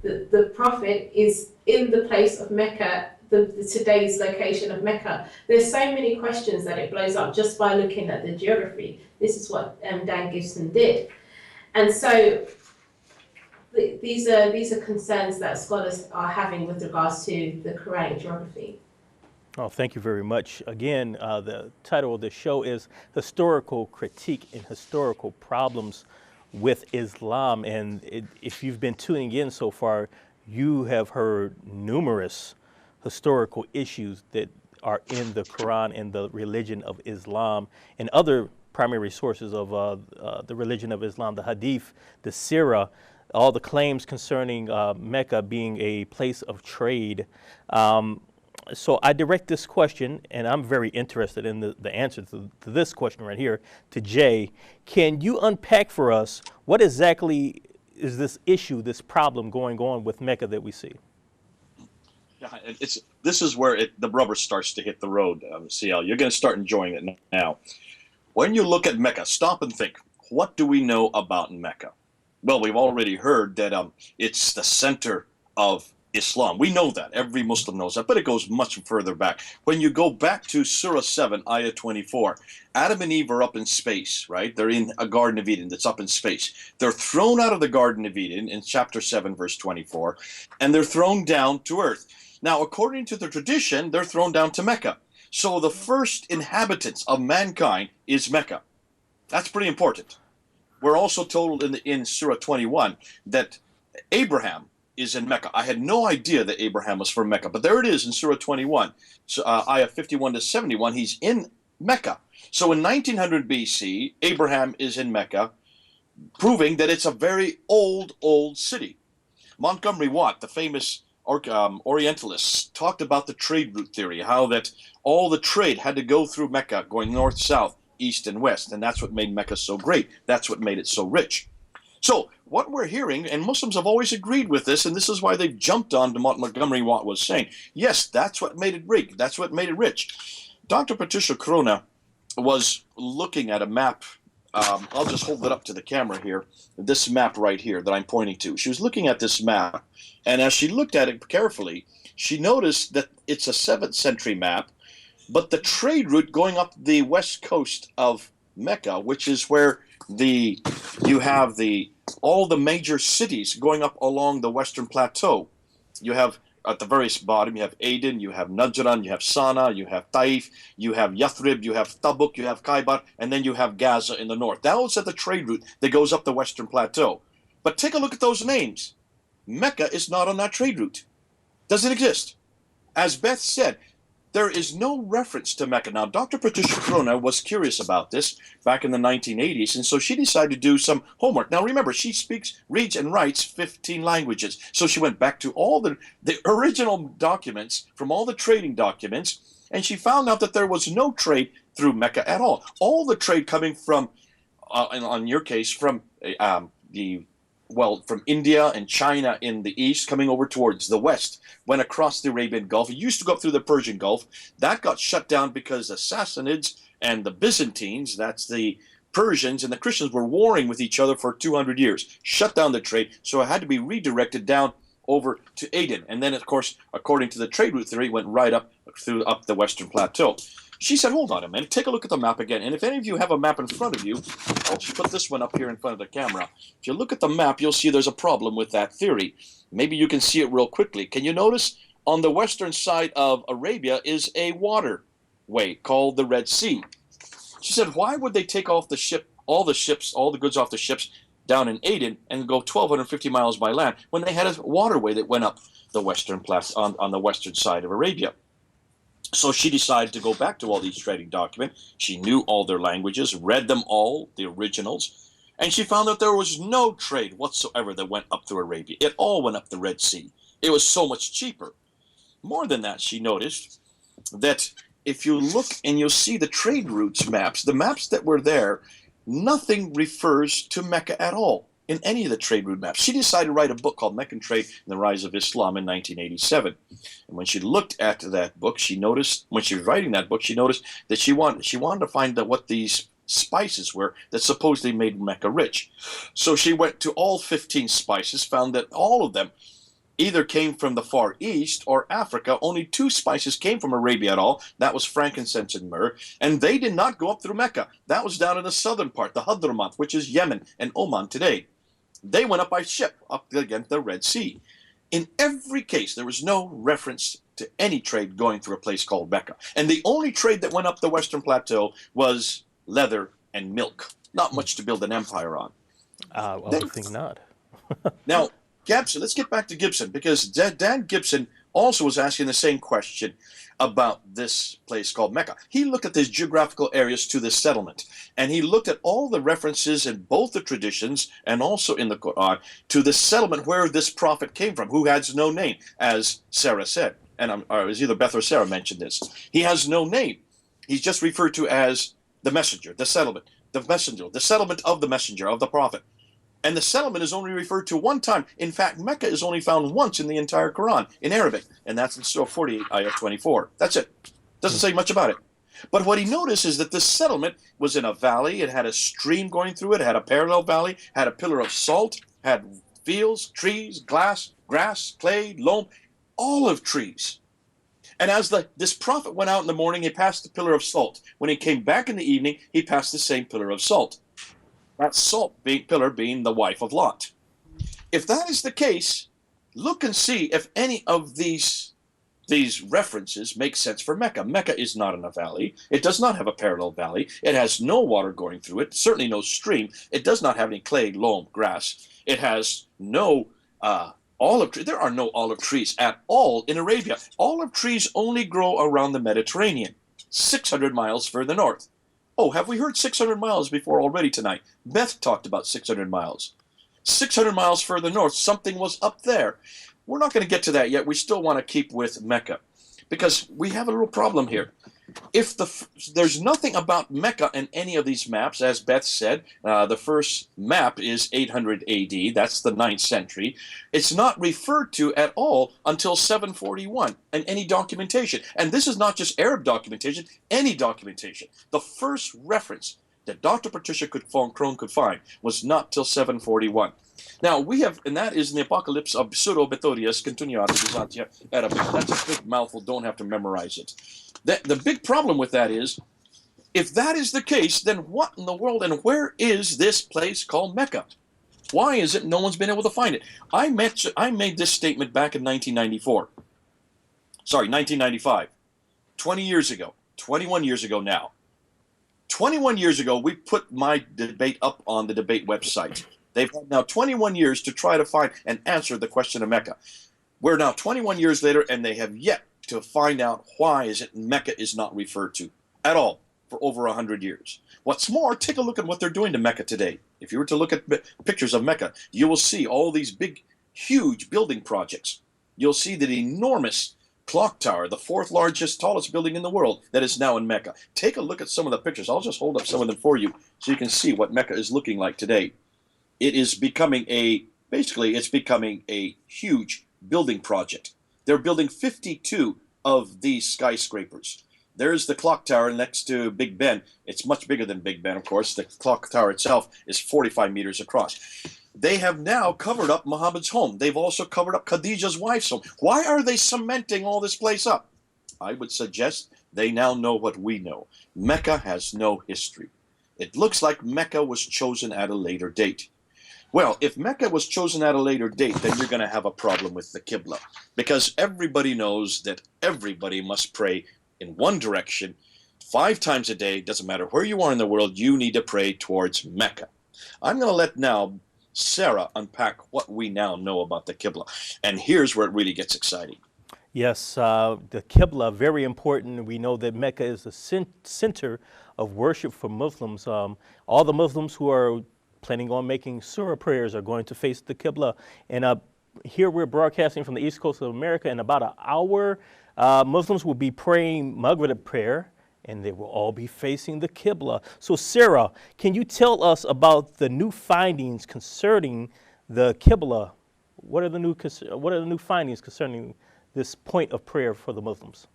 that the prophet is in the place of Mecca, the today's location of Mecca? There's so many questions that it blows up just by looking at the geography. This is what Dan Gibson did. And so these are concerns that scholars are having with regards to the Quranic geography. Oh, thank you very much. Again, the title of the show is Historical Critique and Historical Problems with Islam. And if you've been tuning in so far, you have heard numerous historical issues that are in the Quran and the religion of Islam and other primary sources of the religion of Islam, the Hadith, the Sirah, all the claims concerning Mecca being a place of trade. So I direct this question, and I'm very interested in the answer to this question right here, to Jay. Can you unpack for us what exactly is this issue, this problem going on with Mecca that we see? Yeah, this is where the rubber starts to hit the road, CL. You're going to start enjoying it now. When you look at Mecca, stop and think, what do we know about Mecca? Well, we've already heard that it's the center of Islam. We know that. Every Muslim knows that, but it goes much further back. When you go back to Surah 7, Ayah 24, Adam and Eve are up in space, right? They're in a Garden of Eden that's up in space. They're thrown out of the Garden of Eden in chapter 7, verse 24, and they're thrown down to earth. Now, according to the tradition, they're thrown down to Mecca. So the first inhabitants of mankind is Mecca. That's pretty important. We're also told in Surah 21 that Abraham is in Mecca. I had no idea that Abraham was from Mecca, but there it is in Surah 21, so, ayah 51 to 71. He's in Mecca. So in 1900 BC, Abraham is in Mecca, proving that it's a very old city. Montgomery Watt, the famous Orientalist, talked about the trade route theory, how that all the trade had to go through Mecca, going north, south, east, and west, and that's what made Mecca so great. That's what made it so rich. So what we're hearing, and Muslims have always agreed with this, and this is why they've jumped on to what Montgomery Watt was saying. Yes, that's what made it big. That's what made it rich. Dr. Patricia Corona was looking at a map. I'll just hold it up to the camera here. This map right here that I'm pointing to. She was looking at this map, and as she looked at it carefully, she noticed that it's a 7th century map, but the trade route going up the west coast of Mecca, which is where you have all the major cities going up along the western plateau. You have at the very bottom, you have Aden, you have Najran, you have Sana'a, you have Taif, you have Yathrib, you have Tabuk, you have Khaybar, and then you have Gaza in the north. Those are the trade route that goes up the western plateau. But take a look at those names. Mecca is not on that trade route. Doesn't exist. As Beth said, there is no reference to Mecca. Now, Dr. Patricia Corona was curious about this back in the 1980s, and so she decided to do some homework. Now, remember, she speaks, reads, and writes 15 languages. So she went back to all the original documents from all the trading documents, and she found out that there was no trade through Mecca at all. All the trade coming from, in your case, from from India and China in the east, coming over towards the west, went across the Arabian Gulf. It used to go up through the Persian Gulf. That got shut down because the Sassanids and the Byzantines, that's the Persians and the Christians, were warring with each other for 200 years. Shut down the trade, so it had to be redirected down over to Aden. And then, of course, according to the trade route theory, it went right up the western plateau. She said, hold on a minute, take a look at the map again. And if any of you have a map in front of you, I'll just put this one up here in front of the camera. If you look at the map, you'll see there's a problem with that theory. Maybe you can see it real quickly. Can you notice on the western side of Arabia is a waterway called the Red Sea? She said, why would they take off all the goods off the ships down in Aden and go 1,250 miles by land when they had a waterway that went up the western on the western side of Arabia? So she decided to go back to all these trading documents. She knew all their languages, read them all, the originals, and she found that there was no trade whatsoever that went up through Arabia. It all went up the Red Sea. It was so much cheaper. More than that, she noticed that if you look and you'll see the trade routes maps, the maps that were there, nothing refers to Mecca at all in any of the trade route maps. She decided to write a book called Meccan Trade and the Rise of Islam in 1987. And when she looked at that book, she noticed, when she was writing that book, she noticed that she wanted to find out what these spices were that supposedly made Mecca rich. So she went to all 15 spices, found that all of them either came from the Far East or Africa. Only 2 spices came from Arabia at all. That was frankincense and myrrh. And they did not go up through Mecca. That was down in the southern part, the Hadramaut, which is Yemen and Oman today. They went up by ship, up against the Red Sea. In every case, there was no reference to any trade going through a place called Mecca. And the only trade that went up the western plateau was leather and milk. Not much to build an empire on. I would think not. Now, Gibson, let's get back to Gibson, because Dan Gibson also was asking the same question about this place called Mecca. He looked at these geographical areas to this settlement, and he looked at all the references in both the traditions and also in the Quran to the settlement where this prophet came from, who has no name, as Sarah said. And it was either Beth or Sarah mentioned this. He has no name. He's just referred to as the messenger, the settlement, the messenger, the settlement of the messenger, of the prophet. And the settlement is only referred to one time. In fact, Mecca is only found once in the entire Quran, in Arabic, and that's in Surah 48, Ayah 24. That's it. Doesn't say much about it. But what he noticed is that this settlement was in a valley. It had a stream going through it. It had a parallel valley, had a pillar of salt, had fields, trees, grass, clay, loam, olive trees. And as this prophet went out in the morning, he passed the pillar of salt. When he came back in the evening, he passed the same pillar of salt. That pillar being the wife of Lot. If that is the case, look and see if any of these references make sense for Mecca. Mecca is not in a valley. It does not have a parallel valley. It has no water going through it, certainly no stream. It does not have any clay, loam, grass. It has no Olive tree. There are no olive trees at all in Arabia. Olive trees only grow around the Mediterranean, 600 miles further north. Oh, have we heard 600 miles before already tonight? Beth talked about 600 miles. 600 miles further north, something was up there. We're not going to get to that yet. We still want to keep with Mecca because we have a little problem here. If there's nothing about Mecca in any of these maps, as Beth said, the first map is 800 AD. That's the 9th century. It's not referred to at all until 741 in any documentation. And this is not just Arab documentation, any documentation. The first reference that Dr. Patricia Crone could find was not till 741. Now we have, and that is in the Apocalypse of Pseudo-Methodius Continuata Byzantia Arabic. That's a big mouthful, don't have to memorize it. The big problem with that is, if that is the case, then what in the world and where is this place called Mecca? Why is it no one's been able to find it? I made this statement back in 1994. Sorry, 1995. 20 years ago. 21 years ago now. 21 years ago, we put my debate up on the debate website. They've had now 21 years to try to find and answer the question of Mecca. We're now 21 years later, and they have yet to find out why is it Mecca is not referred to at all for over 100 years. What's more, take a look at what they're doing to Mecca today. If you were to look at pictures of Mecca, you will see all these big, huge building projects. You'll see that enormous clock tower, the 4th largest, tallest building in the world that is now in Mecca. Take a look at some of the pictures. I'll just hold up some of them for you so you can see what Mecca is looking like today. It is becoming it's becoming a huge building project. They're building 52 of these skyscrapers. There's the clock tower next to Big Ben. It's much bigger than Big Ben, of course. The clock tower itself is 45 meters across. They have now covered up Muhammad's home. They've also covered up Khadija's wife's home. Why are they cementing all this place up? I would suggest they now know what we know. Mecca has no history. It looks like Mecca was chosen at a later date. Well, if Mecca was chosen at a later date, then you're going to have a problem with the Qibla, because everybody knows that everybody must pray in one direction 5 times a day. Doesn't matter where you are in the world, you need to pray towards Mecca. I'm going to let now Sarah unpack what we now know about the Qibla, and here's where it really gets exciting. Yes, the Qibla, very important. We know that Mecca is the center of worship for Muslims. All the Muslims who are planning on making surah prayers are going to face the Qibla. And here we're broadcasting from the East Coast of America. In about an hour, Muslims will be praying Maghrib prayer, and they will all be facing the Qibla. So Sarah, can you tell us about the new findings concerning the Qibla? What are the new findings concerning this point of prayer for the Muslims?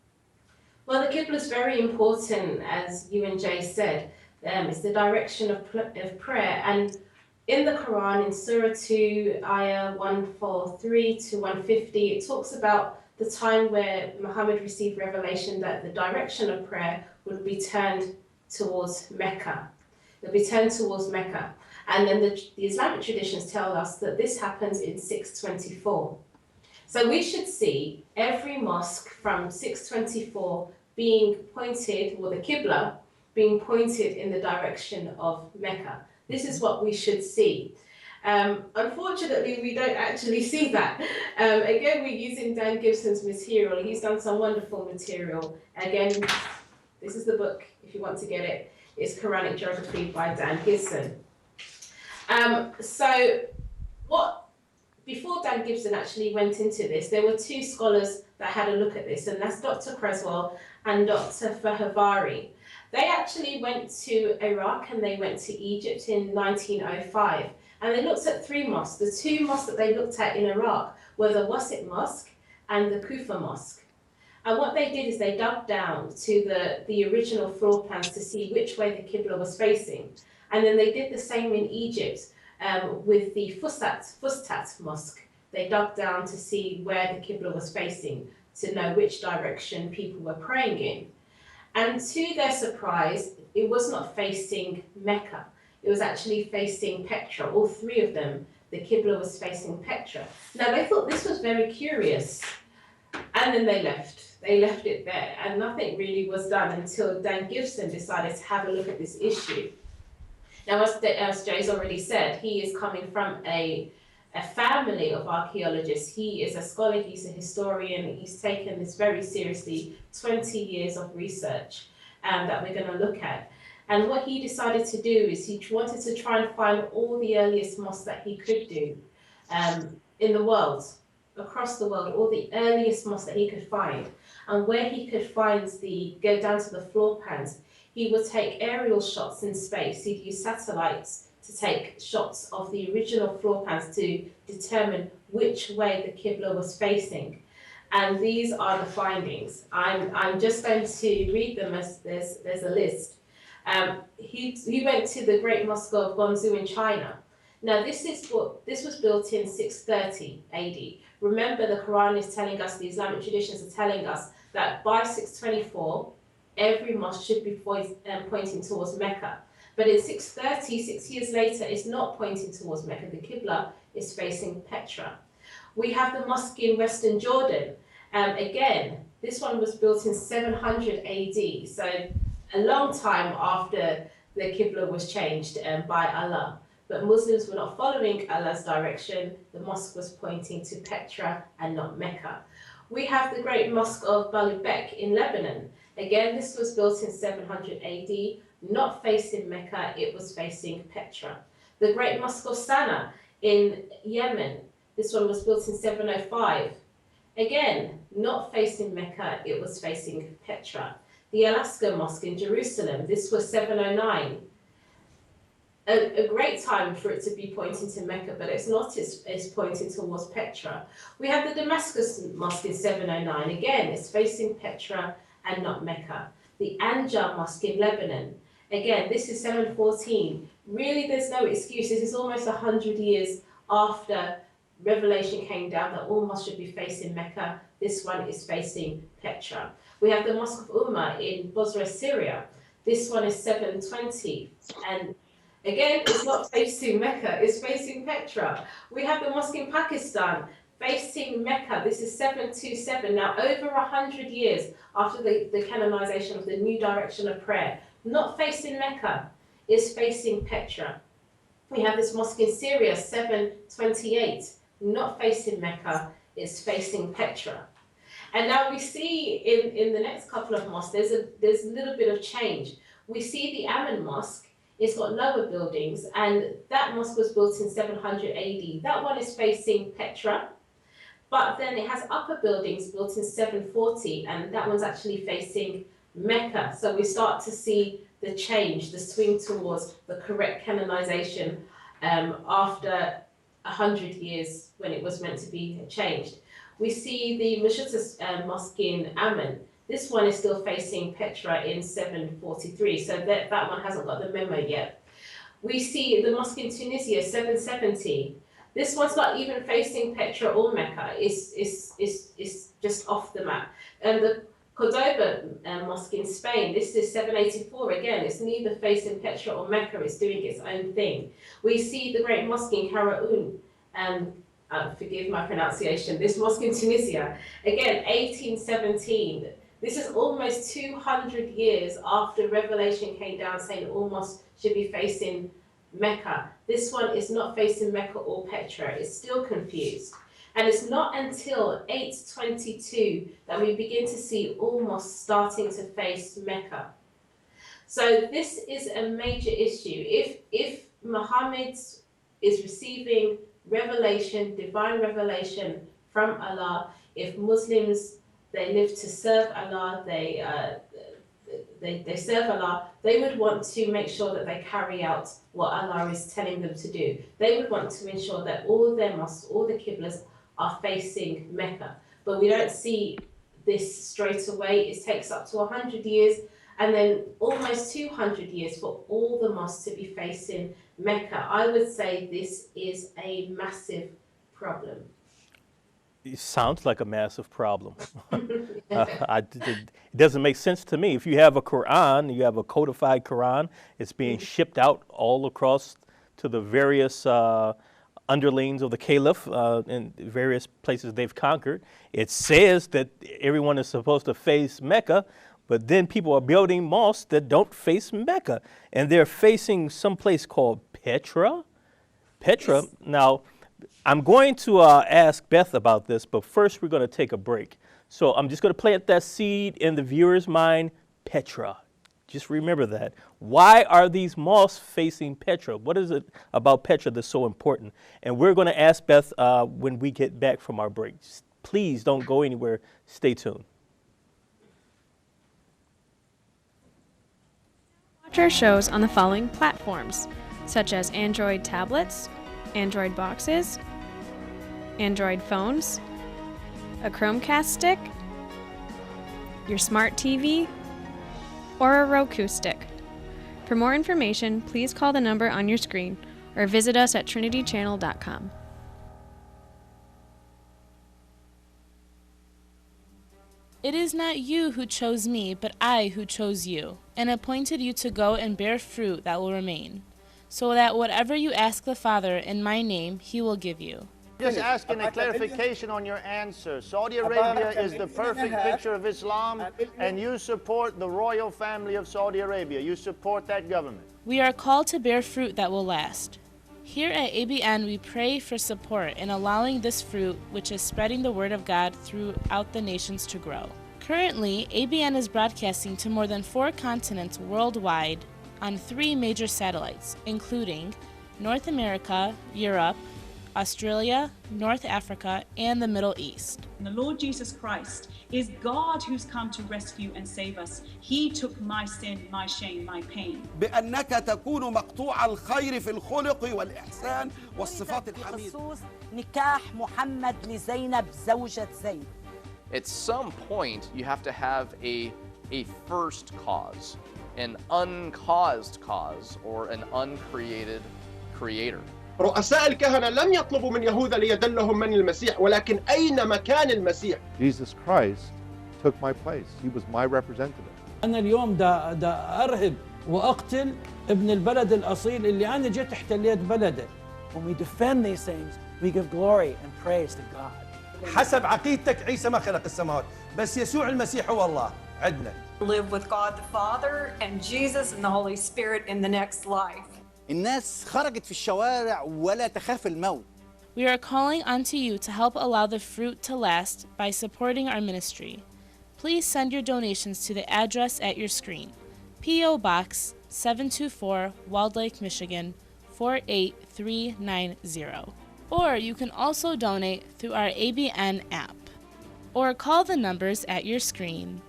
Well, the Qibla is very important, as you and Jay said. It's the direction of prayer. And in the Quran, in Surah 2, Ayah 143 to 150, it talks about the time where Muhammad received revelation that the direction of prayer would be turned towards Mecca. It would be turned towards Mecca. And then the Islamic traditions tell us that this happens in 624. So we should see every mosque from 624 being pointed, or the Qibla, being pointed in the direction of Mecca. This is what we should see. Unfortunately, we don't actually see that. Again, we're using Dan Gibson's material. He's done some wonderful material. Again, this is the book, if you want to get it. It's Quranic Geography by Dan Gibson. Before Dan Gibson actually went into this, there were 2 scholars that had a look at this, and that's Dr. Creswell and Dr. Fahavari. They actually went to Iraq and they went to Egypt in 1905, and they looked at 3 mosques. The 2 mosques that they looked at in Iraq were the Wasit Mosque and the Kufa Mosque. And what they did is they dug down to the original floor plans to see which way the Qibla was facing. And then they did the same in Egypt with the Fustat Mosque. They dug down to see where the Qibla was facing to know which direction people were praying in. And to their surprise, it was not facing Mecca. It was actually facing Petra. All 3 of them, the Qibla was facing Petra. Now, they thought this was very curious. And then they left. They left it there. And nothing really was done until Dan Gibson decided to have a look at this issue. Now, as Jay's already said, he is coming from a a family of archaeologists. He is a scholar, he's a historian, he's taken this very seriously, 20 years of research that we're going to look at. And what he decided to do is he wanted to try and find all the earliest mosques that he could do in the world, across the world, all the earliest mosques that he could find. And where he could find go down to the floor plans, he would take aerial shots in space. He'd use satellites to take shots of the original floor plans to determine which way the Qibla was facing. And these are the findings. I'm just going to read them as there's a list. He went to the Great Mosque of Guangzhou in China. Now this was built in 630 AD. Remember, the Quran is telling us, the Islamic traditions are telling us that by 624, every mosque should be pointing towards Mecca. But in 630, 6 years later, it's not pointing towards Mecca. The Qibla is facing Petra. We have the mosque in Western Jordan. Again, this one was built in 700 AD, so a long time after the Qibla was changed by Allah. But Muslims were not following Allah's direction. The mosque was pointing to Petra and not Mecca. We have the Great Mosque of Baalbek in Lebanon. Again, this was built in 700 AD, not facing Mecca, it was facing Petra. The Great Mosque of Sana'a in Yemen, this one was built in 705. Again, not facing Mecca, it was facing Petra. The Al-Aqsa Mosque in Jerusalem, this was 709. A great time for it to be pointing to Mecca, but it's not, it's pointing towards Petra. We have the Damascus Mosque in 709. Again, it's facing Petra and not Mecca. The Anjar Mosque in Lebanon. Again, this is 714. Really, there's no excuse. This is almost 100 years after revelation came down that all mosques should be facing Mecca. This one is facing Petra. We have the Mosque of Ummah in Bosra, Syria. This one is 720. And again, it's not facing Mecca, it's facing Petra. We have the mosque in Pakistan facing Mecca. This is 727. Now, over 100 years after the canonization of the new direction of prayer, not facing Mecca, is facing Petra. We have this mosque in Syria, 728, not facing Mecca, is facing Petra. And now we see in the next couple of mosques, there's a little bit of change. We see the Ammon Mosque, it's got lower buildings, and that mosque was built in 700 AD. That one is facing Petra, but then it has upper buildings built in 740, and that one's actually facing Mecca. So we start to see the change, the swing towards the correct canonization after 100 years when it was meant to be changed. We see the Mashuta Mosque in Ammon. This one is still facing Petra in 743, so that one hasn't got the memo yet. We see the mosque in Tunisia, 770. This one's not even facing Petra or Mecca, it's just off the map. And the Cordoba Mosque in Spain, this is 784. Again, it's neither facing Petra or Mecca, it's doing its own thing. We see the Great Mosque in Karaoun, forgive my pronunciation, this mosque in Tunisia, again, 1817. This is almost 200 years after revelation came down saying all mosques should be facing Mecca. This one is not facing Mecca or Petra, it's still confused. And it's not until 822 that we begin to see all mosques starting to face Mecca. So this is a major issue. If Muhammad is receiving revelation, divine revelation from Allah, if Muslims, they live to serve Allah, they serve Allah, they would want to make sure that they carry out what Allah is telling them to do. They would want to ensure that all their mosques, all the Qiblas are facing Mecca. But we don't see this straight away. It takes up to 100 years and then almost 200 years for all the mosques to be facing Mecca. I would say this is a massive problem. It sounds like a massive problem. It doesn't make sense to me. If you have a Quran, you have a codified Quran, it's being shipped out all across to the various underlings of the Caliph in various places they've conquered. It says that everyone is supposed to face Mecca, but then people are building mosques that don't face Mecca, and they're facing some place called Petra. Petra, now, I'm going to ask Beth about this, but first we're going to take a break. So I'm just going to plant that seed in the viewer's mind, Petra. Just remember that. Why are these moths facing Petra? What is it about Petra that's so important? And we're going to ask Beth when we get back from our break. Please don't go anywhere. Stay tuned. Watch our shows on the following platforms, such as Android tablets, Android boxes, Android phones, a Chromecast stick, your smart TV, or a Roku stick. For more information, please call the number on your screen or visit us at trinitychannel.com. It is not you who chose me, but I who chose you, and appointed you to go and bear fruit that will remain, so that whatever you ask the Father in my name, he will give you. Just asking a clarification on your answer. Saudi Arabia is the perfect picture of Islam, and you support the royal family of Saudi Arabia. You support that government. We are called to bear fruit that will last. Here at ABN, we pray for support in allowing this fruit, which is spreading the word of God throughout the nations, to grow. Currently, ABN is broadcasting to more than 4 continents worldwide on 3 major satellites, including North America, Europe, Australia, North Africa, and the Middle East. The Lord Jesus Christ is God who's come to rescue and save us. He took my sin, my shame, my pain. بأنك تكون مقطوع الخير في الخلق والإحسان والصفات الحميدة. بخصوص نكاح محمد لزينب زوجة زيد. At some point, you have to have a first cause, an uncaused cause, or an uncreated creator. رؤساء الكهنة لم يطلبوا من يهوذا ليدلهم من المسيح، ولكن أين مكان المسيح؟ Jesus Christ took my place. He was my representative. أنا اليوم دا أرهب وأقتل ابن البلد الأصيل اللي أنا جيت احتليت بلده. When we defend these things, we give glory and praise to God. حسب عقيدتك عيسى ما خلق السماوات، بس يسوع المسيح هو الله عندنا. Live with God the Father and Jesus and the Holy Spirit in the next life. الناس خرجت في الشوارع ولا تخاف الموت. We are calling onto you to help allow the fruit to last by supporting our ministry. Please send your donations to the address at your screen. P.O. Box 724, Walled Lake, Michigan 48390. Or you can also donate through our ABN app. Or call the numbers at your screen.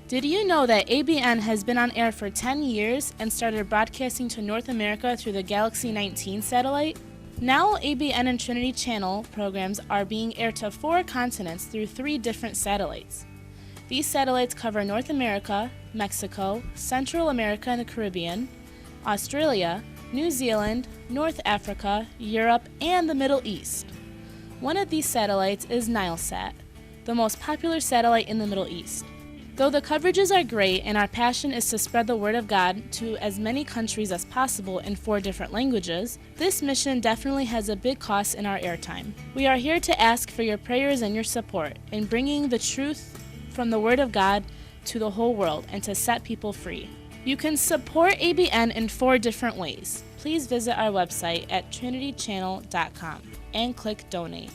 Did you know that ABN has been on air for 10 years and started broadcasting to North America through the Galaxy 19 satellite? Now ABN and Trinity Channel programs are being aired to 4 continents through 3 different satellites. These satellites cover North America, Mexico, Central America and the Caribbean, Australia, New Zealand, North Africa, Europe, and the Middle East. One of these satellites is Nilesat, the most popular satellite in the Middle East. Though the coverages are great and our passion is to spread the word of God to as many countries as possible in 4 different languages, this mission definitely has a big cost in our airtime. We are here to ask for your prayers and your support in bringing the truth from the word of God to the whole world and to set people free. You can support ABN in 4 different ways. Please visit our website at trinitychannel.com and click donate.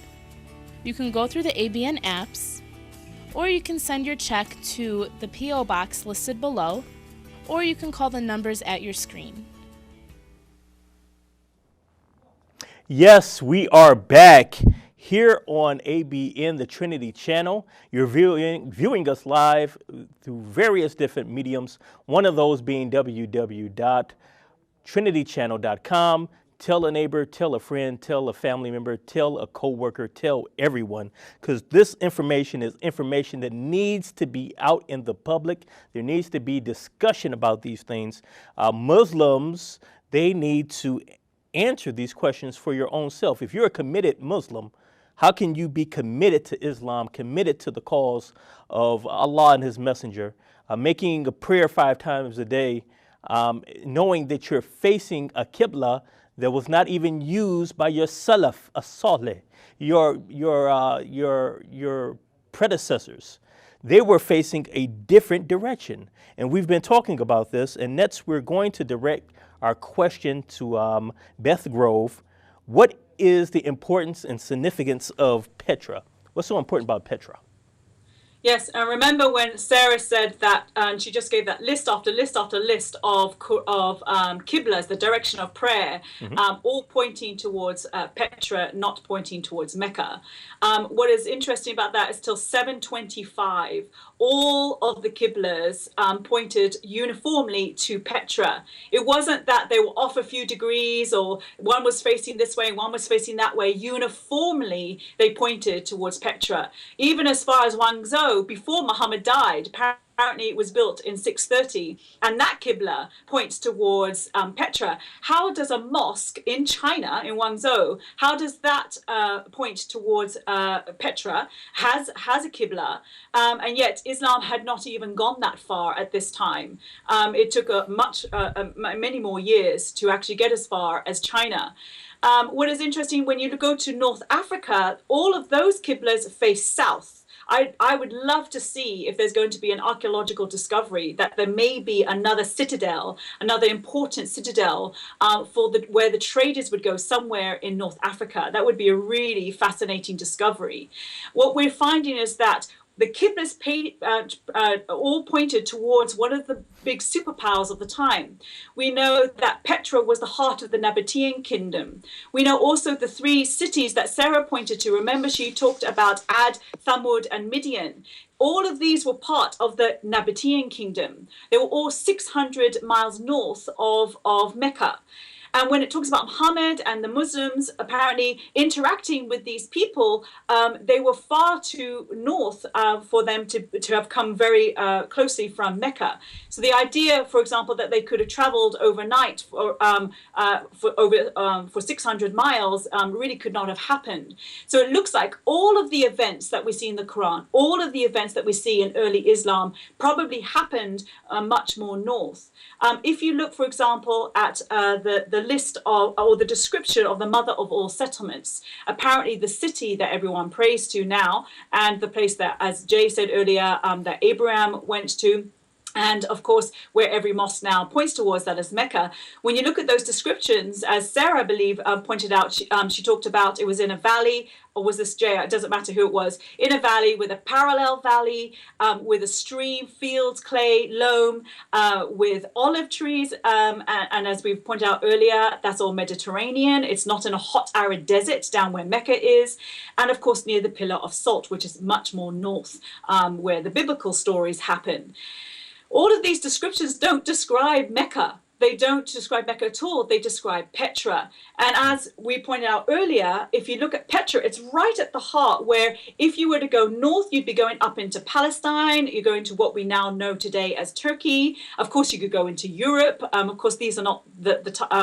You can go through the ABN apps, or you can send your check to the P.O. Box listed below, or you can call the numbers at your screen. Yes, we are back here on ABN, the Trinity Channel. You're viewing us live through various different mediums, one of those being www.trinitychannel.com. tell a neighbor, tell a friend, tell a family member, tell a coworker, tell everyone, because this information is information that needs to be out in the public. There needs to be discussion about these things. Muslims, they need to answer these questions for your own self. If you're a committed Muslim, how can you be committed to Islam, committed to the cause of Allah and His Messenger, making a prayer 5 times a day, knowing that you're facing a Qibla that was not even used by your Salaf, as-Salih, your predecessors. They were facing a different direction. And we've been talking about this, and next we're going to direct our question to Beth Grove. What is the importance and significance of Petra? What's so important about Petra? Yes, and remember when Sarah said that, and she just gave that list after list after list of qiblas, the direction of prayer, all pointing towards Petra, not pointing towards Mecca. What is interesting about that is till 725, all of the qiblas pointed uniformly to Petra. It wasn't that they were off a few degrees or one was facing this way and one was facing that way. Uniformly, they pointed towards Petra. Even as far as Guangzhou, before Muhammad died, apparently it was built in 630, and that Qibla points towards Petra. How does a mosque in China, in Guangzhou, how does that point towards Petra, has a Qibla, and yet Islam had not even gone that far at this time. It took many more years to actually get as far as China. What is interesting, when you go to North Africa, all of those Qiblas face south. I would love to see if there's going to be an archaeological discovery that there may be another citadel, another important citadel where the traders would go somewhere in North Africa. That would be a really fascinating discovery. What we're finding is that the Qiblas all pointed towards one of the big superpowers of the time. We know that Petra was the heart of the Nabatean kingdom. We know also the 3 cities that Sarah pointed to. Remember, she talked about Ad, Thamud, and Midian. All of these were part of the Nabatean kingdom. They were all 600 miles north of Mecca. And when it talks about Muhammad and the Muslims apparently interacting with these people, they were far too north for them to have come very closely from Mecca. So the idea, for example, that they could have traveled overnight for 600 miles really could not have happened. So it looks like all of the events that we see in the Quran, all of the events that we see in early Islam probably happened much more north. If you look, for example, at the list of, or the description of the mother of all settlements, apparently the city that everyone prays to now, and the place that, as Jay said earlier, that Abraham went to, and of course, where every mosque now points towards, that is Mecca. When you look at those descriptions, as Sarah, I believe, pointed out, she talked about it was in a valley, or was this Jay? It doesn't matter who it was. In a valley with a parallel valley, with a stream, fields, clay, loam, with olive trees. And as we've pointed out earlier, that's all Mediterranean. It's not in a hot, arid desert down where Mecca is. And of course, near the Pillar of Salt, which is much more north, where the biblical stories happen. All of these descriptions don't describe Mecca. They don't describe Mecca at all. They describe Petra. And as we pointed out earlier, if you look at Petra, it's right at the heart where if you were to go north, you'd be going up into Palestine. You're going to what we now know today as Turkey. Of course, you could go into Europe. Of course, these are not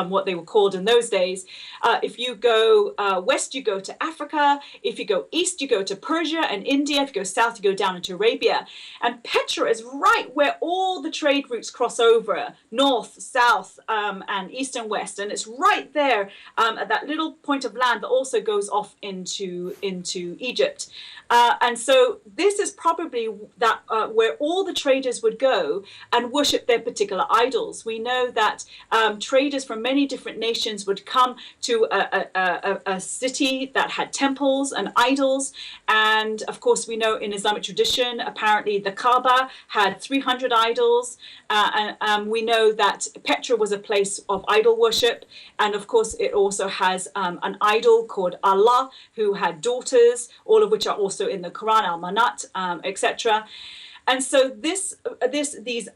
what they were called in those days. If you go west, you go to Africa. If you go east, you go to Persia and India. If you go south, you go down into Arabia. And Petra is right where all the trade routes cross over, north, south, and east and west, and it's right there at that little point of land that also goes off into Egypt. And so this is probably that where all the traders would go and worship their particular idols. We know that traders from many different nations would come to a city that had temples and idols. And of course, we know in Islamic tradition, apparently the Kaaba had 300 idols. And we know that Petra was a place of idol worship. And of course, it also has an idol called Allah, who had daughters, all of which are also in the Quran, Al-Manat, etc. And so these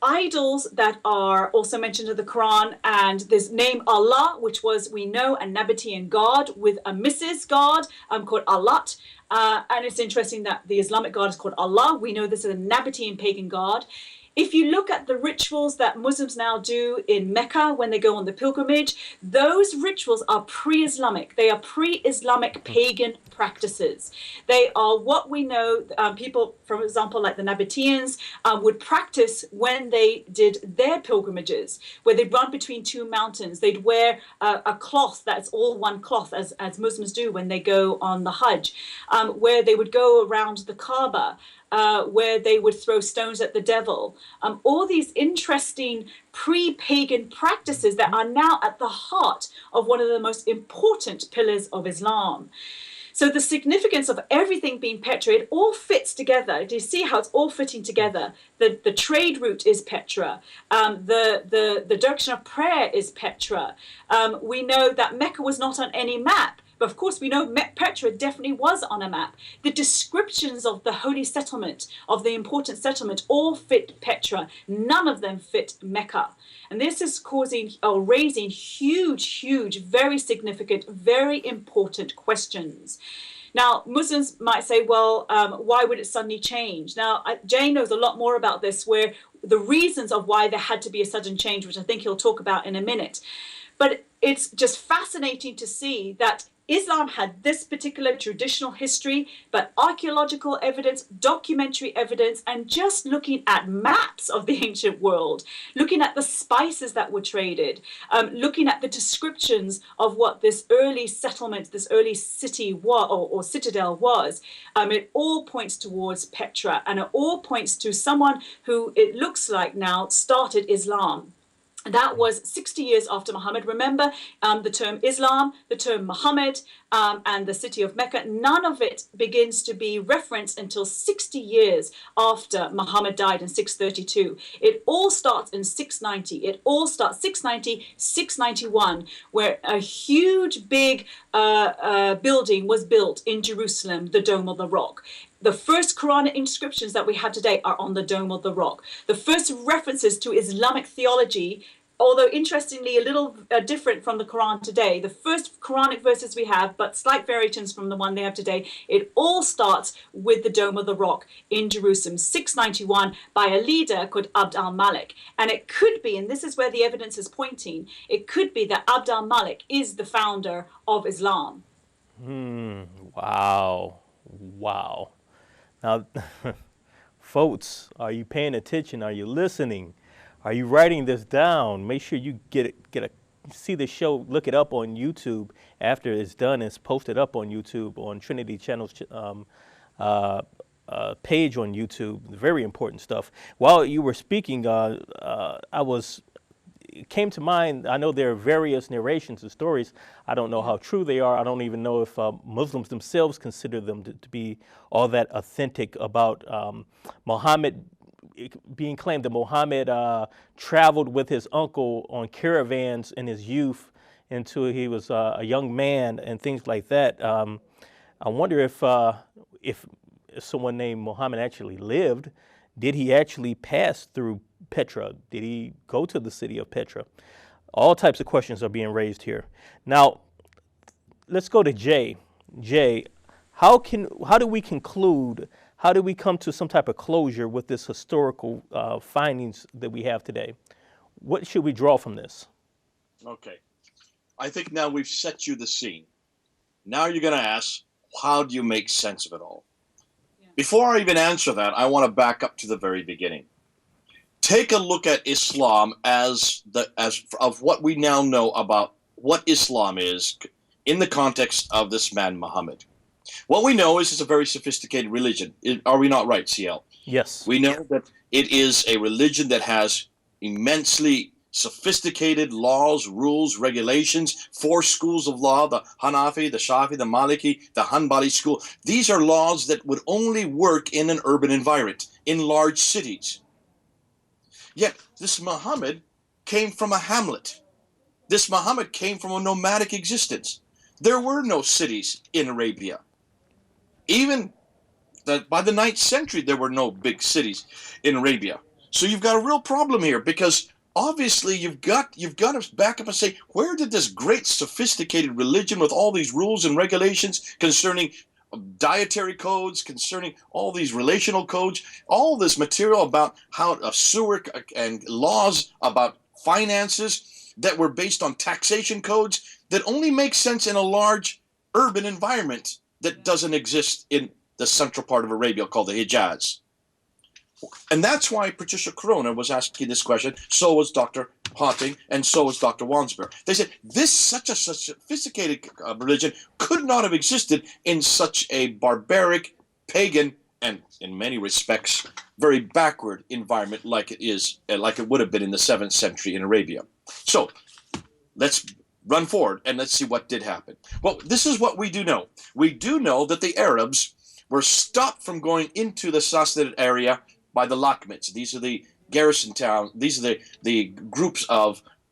idols that are also mentioned in the Quran, and this name Allah, which was, we know, a Nabatean god with a Mrs. God called Allat. And it's interesting that the Islamic god is called Allah. We know this is a Nabatean pagan god. If you look at the rituals that Muslims now do in Mecca when they go on the pilgrimage, those rituals are pre-Islamic. They are pre-Islamic pagan practices. They are what we know people, for example, like the Nabateans, would practice when they did their pilgrimages, where they'd run between two mountains. They'd wear a cloth that's all one cloth, as Muslims do when they go on the Hajj, where they would go around the Kaaba, where they would throw stones at the devil. All these interesting pre-pagan practices that are now at the heart of one of the most important pillars of Islam. So the significance of everything being Petra, it all fits together. Do you see how it's all fitting together? The trade route is Petra. The direction of prayer is Petra. We know that Mecca was not on any map. But of course, we know Petra definitely was on a map. The descriptions of the holy settlement, of the important settlement, all fit Petra. None of them fit Mecca. And this is causing or raising huge, very significant, very important questions. Now, Muslims might say, well, why would it suddenly change? Now, Jay knows a lot more about this, where the reasons of why there had to be a sudden change, which I think he'll talk about in a minute. But it's just fascinating to see that Islam had this particular traditional history, but archaeological evidence, documentary evidence, and just looking at maps of the ancient world, looking at the spices that were traded, looking at the descriptions of what this early settlement, this early city or citadel was, it all points towards Petra, and it all points to someone who it looks like now started Islam. That was 60 years after Muhammad. Remember, the term Islam, the term Muhammad, and the city of Mecca, none of it begins to be referenced until 60 years after Muhammad died in 632. It all starts in 690. It all starts 690, 691, where a huge, big building was built in Jerusalem, the Dome of the Rock. The first Quranic inscriptions that we have today are on the Dome of the Rock. The first references to Islamic theology, although interestingly a little different from the Quran today, the first Quranic verses we have, but slight variations from the one they have today, it all starts with the Dome of the Rock in Jerusalem, 691, by a leader called Abd al-Malik. And it could be, and this is where the evidence is pointing, it could be that Abd al-Malik is the founder of Islam. Wow. Now, folks, are you paying attention? Are you listening? Are you writing this down? Make sure you see the show, look it up on YouTube after it's done. It's posted up on YouTube, on Trinity Channel's page on YouTube. Very important stuff. While you were speaking, it came to mind, I know there are various narrations and stories. I don't know how true they are. I don't even know if Muslims themselves consider them to be all that authentic about Muhammad, being claimed that Muhammad traveled with his uncle on caravans in his youth until he was a young man and things like that. I wonder if someone named Muhammad actually lived. Did he actually pass through Petra? Did he go to the city of Petra? All types of questions are being raised here. Now, let's go to Jay. Jay, how do we conclude? How do we come to some type of closure with this historical findings that we have today? What should we draw from this? Okay. I think now we've set you the scene. Now you're going to ask, how do you make sense of it all? Yeah. Before I even answer that, I want to back up to the very beginning. Take a look at Islam as of what we now know about what Islam is in the context of this man, Muhammad. What we know is it's a very sophisticated religion. Are we not right, CL? Yes. We know that it is a religion that has immensely sophisticated laws, rules, regulations, 4 schools of law, the Hanafi, the Shafi, the Maliki, the Hanbali school. These are laws that would only work in an urban environment, in large cities. Yet this Muhammad came from a hamlet. This Muhammad came from a nomadic existence. There were no cities in Arabia. Even that by the 9th century there were no big cities in Arabia. So you've got a real problem here, because obviously you've got to back up and say, where did this great sophisticated religion with all these rules and regulations concerning dietary codes, concerning all these relational codes, all this material about how a sewer and laws about finances that were based on taxation codes that only make sense in a large urban environment that doesn't exist in the central part of Arabia called the Hijaz. And that's why Patricia Corona was asking this question. So was Dr. Hawting, and so was Dr. Wansberg. They said this such a sophisticated religion could not have existed in such a barbaric, pagan, and in many respects very backward environment like it would have been in the 7th century in Arabia. So let's run forward and let's see what did happen. Well, this is what we do know. We do know that the Arabs were stopped from going into the Sassanid area by the Lakhmids. These are the garrison towns. These are the groups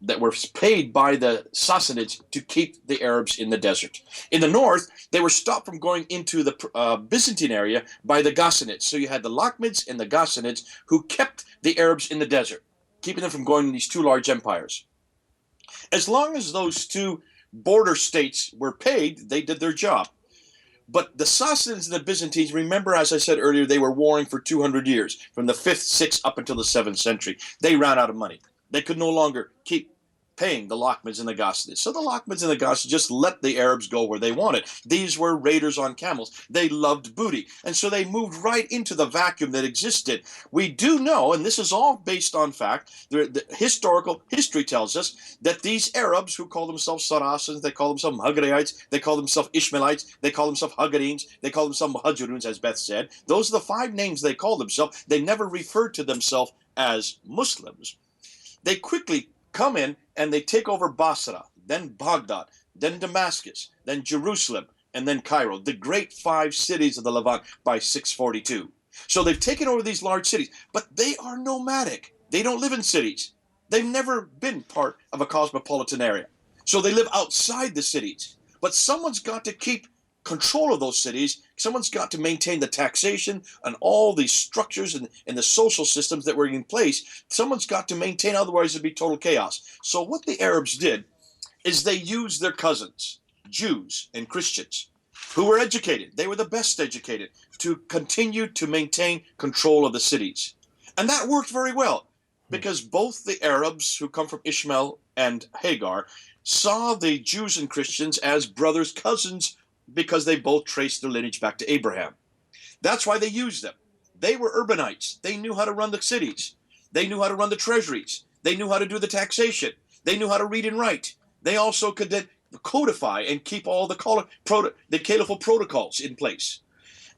that were paid by the Sassanids to keep the Arabs in the desert. In the north, they were stopped from going into the Byzantine area by the Ghassanids. So you had the Lakhmids and the Ghassanids who kept the Arabs in the desert, keeping them from going to these two large empires. As long as those two border states were paid, they did their job. But the Sassanids and the Byzantines, remember, as I said earlier, they were warring for 200 years, from the 5th, 6th, up until the 7th century. They ran out of money. They could no longer keep paying the Lakhmids and the Ghassanids. So the Lakhmids and the Ghassanids just let the Arabs go where they wanted. These were raiders on camels. They loved booty. And so they moved right into the vacuum that existed. We do know, and this is all based on fact, the historical history tells us that these Arabs who call themselves Saracens, they call themselves Maghribites, they call themselves Ishmaelites, they call themselves Hagarenes, they call themselves Muhajiruns, as Beth said. Those are the 5 names they call themselves. They never referred to themselves as Muslims. They quickly come in and they take over Basra, then Baghdad, then Damascus, then Jerusalem, and then Cairo, the great 5 cities of the Levant by 642. So they've taken over these large cities, but they are nomadic. They don't live in cities. They've never been part of a cosmopolitan area. So they live outside the cities. But someone's got to keep control of those cities. Someone's got to maintain the taxation and all these structures and the social systems that were in place. Someone's got to maintain, otherwise it'd be total chaos. So what the Arabs did is they used their cousins, Jews and Christians, who were educated. They were the best educated to continue to maintain control of the cities. And that worked very well, because both the Arabs who come from Ishmael and Hagar saw the Jews and Christians as brothers, cousins, because they both traced their lineage back to Abraham. That's why they used them. They were urbanites. They knew how to run the cities. They knew how to run the treasuries. They knew how to do the taxation. They knew how to read and write. They also could then codify and keep all the caliphal protocols in place.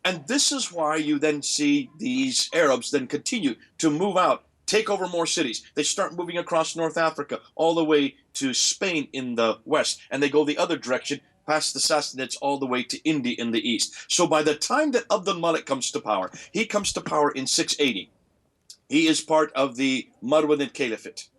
And this is why you then see these Arabs then continue to move out, take over more cities. They start moving across North Africa all the way to Spain in the west, and they go the other direction, past the Sassanids all the way to India in the east. So by the time that Abd al-Malik comes to power, he comes to power in 680. He is part of the Marwanid Caliphate.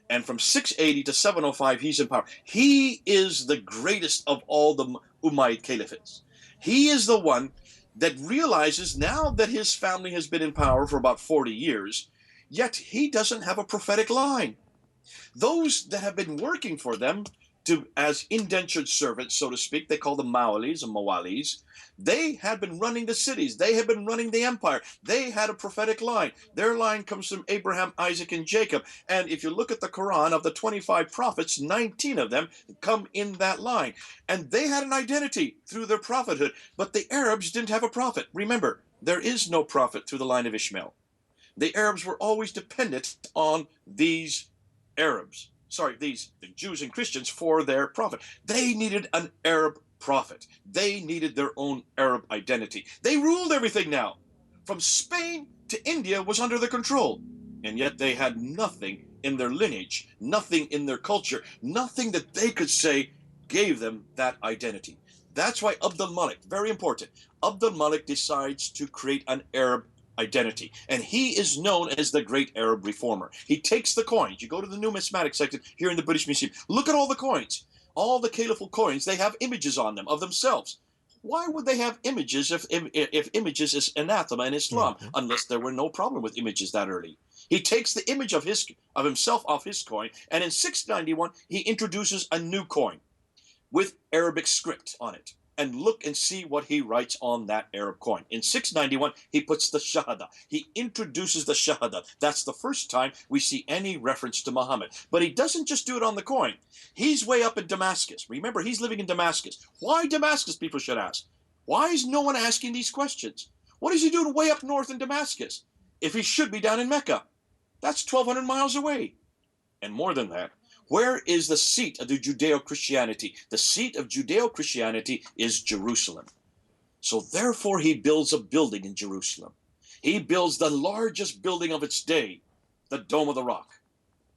And from 680 to 705, he's in power. He is the greatest of all the Umayyad Caliphates. He is the one that realizes now that his family has been in power for about 40 years, yet he doesn't have a prophetic line. Those that have been working for them as indentured servants, so to speak, they call them Mawalis and Mawalis. They had been running the cities. They had been running the empire. They had a prophetic line. Their line comes from Abraham, Isaac, and Jacob. And if you look at the Quran, of the 25 prophets, 19 of them come in that line. And they had an identity through their prophethood. But the Arabs didn't have a prophet. Remember, there is no prophet through the line of Ishmael. The Arabs were always dependent on these the Jews and Christians for their prophet. They needed an Arab prophet. They needed their own Arab identity. They ruled everything now. From Spain to India was under their control. And yet they had nothing in their lineage, nothing in their culture, nothing that they could say gave them that identity. That's why Abd al-Malik, very important, Abd al-Malik decides to create an Arab identity. And he is known as the great Arab reformer. He takes the coins. You go to the numismatic section here in the British Museum. Look at all the coins. All the caliphal coins, they have images on them of themselves. Why would they have images if images is anathema in Islam, unless there were no problem with images that early? He takes the image of himself off his coin, and in 691 he introduces a new coin with Arabic script on it. And look and see what he writes on that Arab coin. In 691, he puts the Shahada. He introduces the Shahada. That's the first time we see any reference to Muhammad. But he doesn't just do it on the coin. He's way up in Damascus. Remember, he's living in Damascus. Why Damascus, people should ask? Why is no one asking these questions? What is he doing way up north in Damascus if he should be down in Mecca? That's 1,200 miles away. And more than that, where is the seat of the Judeo-Christianity? The seat of Judeo-Christianity is Jerusalem. So therefore he builds a building in Jerusalem. He builds the largest building of its day, the Dome of the Rock.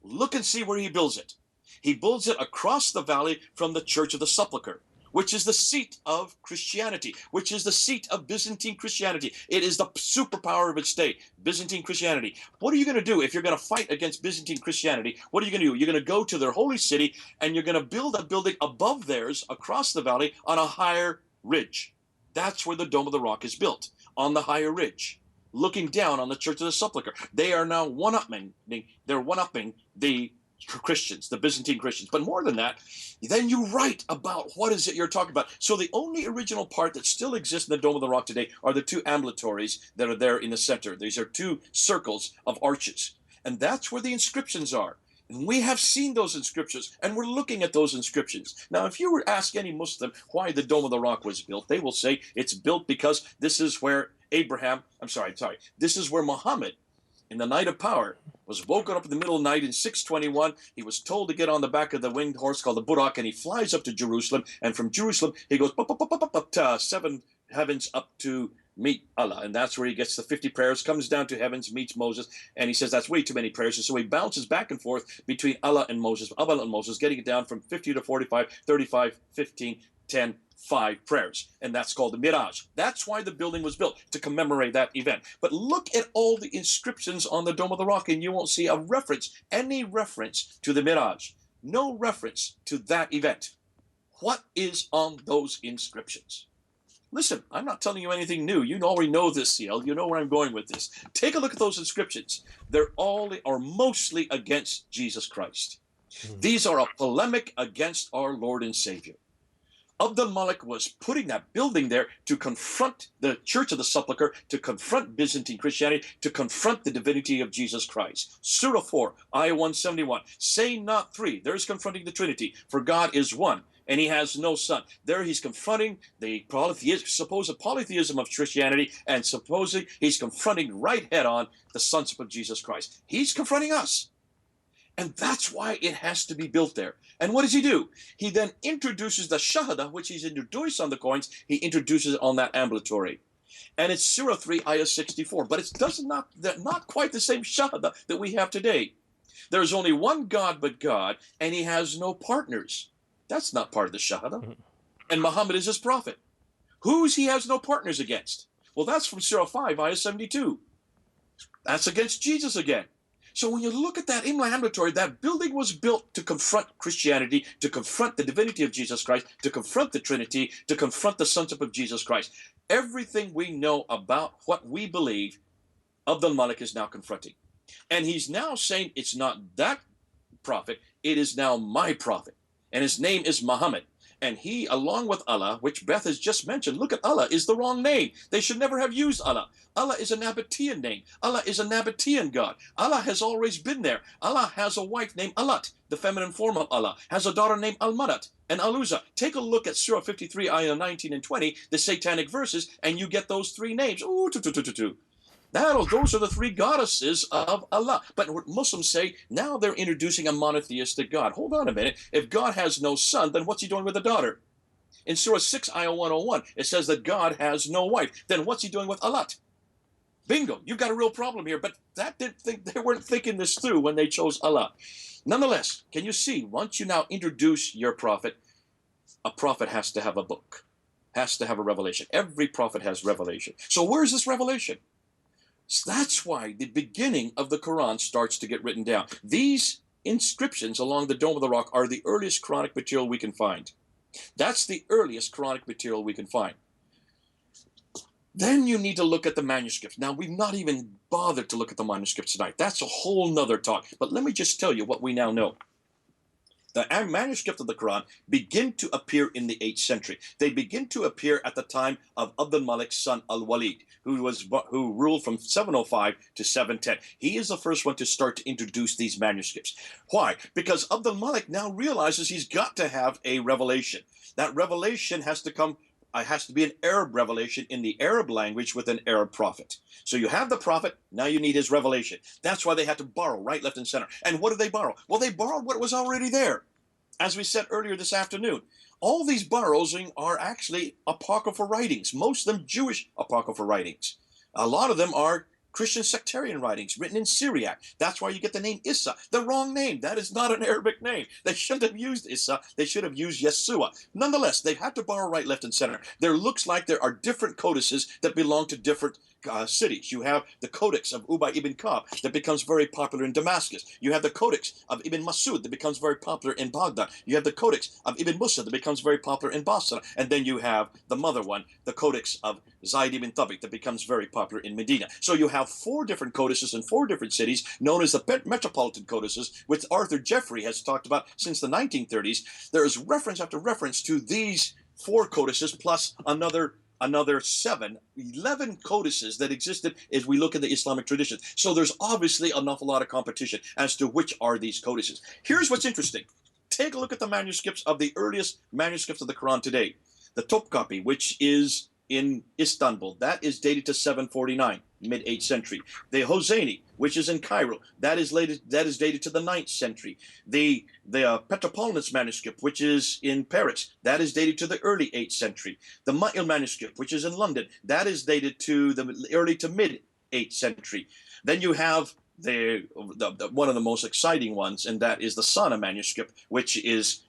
Look and see where he builds it. He builds it across the valley from the Church of the Sepulchre, which is the seat of Christianity, which is the seat of Byzantine Christianity. It is the superpower of its day, Byzantine Christianity. What are you going to do if you're going to fight against Byzantine Christianity? What are you going to do? You're going to go to their holy city, and you're going to build a building above theirs across the valley on a higher ridge. That's where the Dome of the Rock is built, on the higher ridge, looking down on the Church of the Sepulchre. They are now one-upping the Christians, the Byzantine Christians. But more than that, then you write about what is it you're talking about. So the only original part that still exists in the Dome of the Rock today are the two ambulatories that are there in the center. These are two circles of arches. And that's where the inscriptions are. And we have seen those inscriptions, and we're looking at those inscriptions. Now, if you were to ask any Muslim why the Dome of the Rock was built, they will say it's built because this is where this is where Muhammad, in the night of power, was woken up in the middle of the night in 621. He was told to get on the back of the winged horse called the Burak, and he flies up to Jerusalem. And from Jerusalem, he goes up to 7 heavens up to meet Allah. And that's where he gets the 50 prayers, comes down to heavens, meets Moses, and he says that's way too many prayers. And so he bounces back and forth between Allah and Moses, getting it down from 50 to 45, 35, 15, 10, 5 prayers. And that's called the Miraj. That's why the building was built, to commemorate that event. But look at all the inscriptions on the Dome of the Rock, and you won't see a reference, any reference to the Miraj. No reference to that event. What is on those inscriptions? Listen, I'm not telling you anything new. You already know this, CL. You know where I'm going with this. Take a look at those inscriptions. They're all or mostly against Jesus Christ. These are a polemic against our Lord and Savior. Abdul Malik was putting that building there to confront the Church of the Sepulchre, to confront Byzantine Christianity, to confront the divinity of Jesus Christ. Surah 4, Ayah 171. Say not three. There is confronting the Trinity, for God is one, and he has no son. There he's confronting the supposed polytheism of Christianity, and supposedly he's confronting right head on the sonship of Jesus Christ. He's confronting us. And that's why it has to be built there. And what does he do? He then introduces the Shahada, which he's introduced on the coins, he introduces it on that ambulatory. And it's Surah 3, Ayah 64. But it's not quite the same Shahada that we have today. There's only one God but God, and he has no partners. That's not part of the Shahada. And Muhammad is his prophet. Whose he has no partners against? Well, that's from Surah 5, Ayah 72. That's against Jesus again. So when you look at that Imla ambulatory, that building was built to confront Christianity, to confront the divinity of Jesus Christ, to confront the Trinity, to confront the sonship of Jesus Christ. Everything we know about what we believe, Abdul Malik is now confronting. And he's now saying it's not that prophet, it is now my prophet. And his name is Muhammad. And he, along with Allah, which Beth has just mentioned, look at Allah, is the wrong name. They should never have used Allah. Allah is a Nabatean name. Allah is a Nabatean God. Allah has always been there. Allah has a wife named Alat, the feminine form of Allah, has a daughter named Al-Madat and Al-Uzza. Take a look at Surah 53, Ayah 19 and 20, the satanic verses, and you get those 3 names. Ooh, those are the 3 goddesses of Allah. But what Muslims say, now they're introducing a monotheistic God. Hold on a minute. If God has no son, then what's he doing with a daughter? In Surah 6, Ayah 101, it says that God has no wife. Then what's he doing with Alat? Bingo, you've got a real problem here. But they weren't thinking this through when they chose Allah. Nonetheless, can you see, once you now introduce your prophet, a prophet has to have a book, has to have a revelation. Every prophet has revelation. So where's this revelation? So that's why the beginning of the Quran starts to get written down. These inscriptions along the Dome of the Rock are the earliest Quranic material we can find. That's the earliest Quranic material we can find. Then you need to look at the manuscripts. Now, we've not even bothered to look at the manuscripts tonight. That's a whole nother talk. But let me just tell you what we now know. The manuscripts of the Quran begin to appear in the 8th century. They begin to appear at the time of Abd al-Malik's son al-Walid, who ruled from 705 to 710. He is the first one to start to introduce these manuscripts. Why? Because Abd al-Malik now realizes he's got to have a revelation. That revelation has to be an Arab revelation in the Arab language with an Arab prophet. So you have the prophet, now you need his revelation. That's why they had to borrow right, left, and center. And what did they borrow? Well, they borrowed what was already there. As we said earlier this afternoon, all these borrowing are actually apocryphal writings, most of them Jewish apocryphal writings. A lot of them are Christian sectarian writings written in Syriac. That's why you get the name Issa, the wrong name. That is not an Arabic name. They shouldn't have used Issa. They should have used Yeshua. Nonetheless, they've had to borrow right, left, and center. There looks like there are different codices that belong to different cities. You have the Codex of Ubay ibn Ka'b that becomes very popular in Damascus. You have the Codex of Ibn Masud that becomes very popular in Baghdad. You have the Codex of Ibn Musa that becomes very popular in Basra. And then you have the mother one, the Codex of Zayd ibn Thabit that becomes very popular in Medina. So you have 4 different codices in 4 different cities known as the Metropolitan Codices, which Arthur Jeffrey has talked about since the 1930s. There is reference after reference to these 4 codices plus another 11 codices that existed as we look at the Islamic tradition. So there's obviously an awful lot of competition as to which are these codices. Here's what's interesting. Take a look at the manuscripts of the earliest manuscripts of the Quran today. The Topkapi, which is in Istanbul, that is dated to 749, mid-8th century. The Hosseini, which is in Cairo, that is dated to the 9th century. The Petropolitan's manuscript, which is in Paris, that is dated to the early 8th century. The Ma'il manuscript, which is in London, that is dated to the early to mid-8th century. Then you have one of the most exciting ones, and that is the Sana manuscript, which is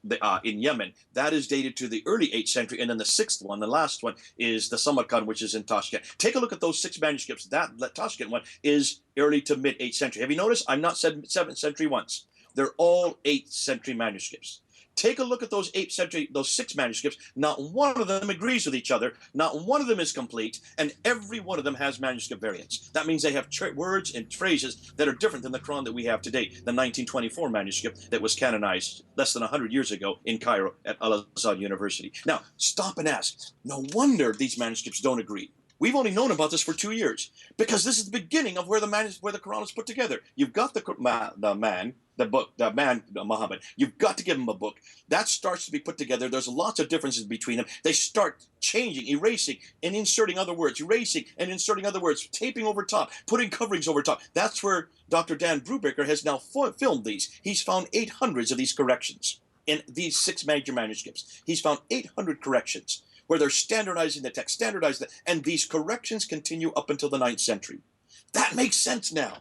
in Yemen. That is dated to the early 8th century, and then the 6th one, the last one, is the Samarkand, which is in Tashkent. Take a look at those 6 manuscripts. That Tashkent one is early to mid 8th century. Have you noticed? I've not said 7th century once. They're all 8th century manuscripts. Take a look at those 8th century, those 6 manuscripts. Not one of them agrees with each other. Not one of them is complete, and every one of them has manuscript variants. That means they have words and phrases that are different than the Quran that we have today, the 1924 manuscript that was canonized less than 100 years ago in Cairo at Al-Azhar University. Now, stop and ask. No wonder these manuscripts don't agree. We've only known about this for 2 years because this is the beginning of where the Quran is put together. You've got the man, Muhammad. You've got to give him a book. That starts to be put together. There's lots of differences between them. They start changing, erasing, and inserting other words, erasing and inserting other words, taping over top, putting coverings over top. That's where Dr. Dan Brubaker has now filmed these. He's found 800 of these corrections in these 6 major manuscripts. He's found 800 corrections where they're standardizing the text, and these corrections continue up until the 9th century. That makes sense now.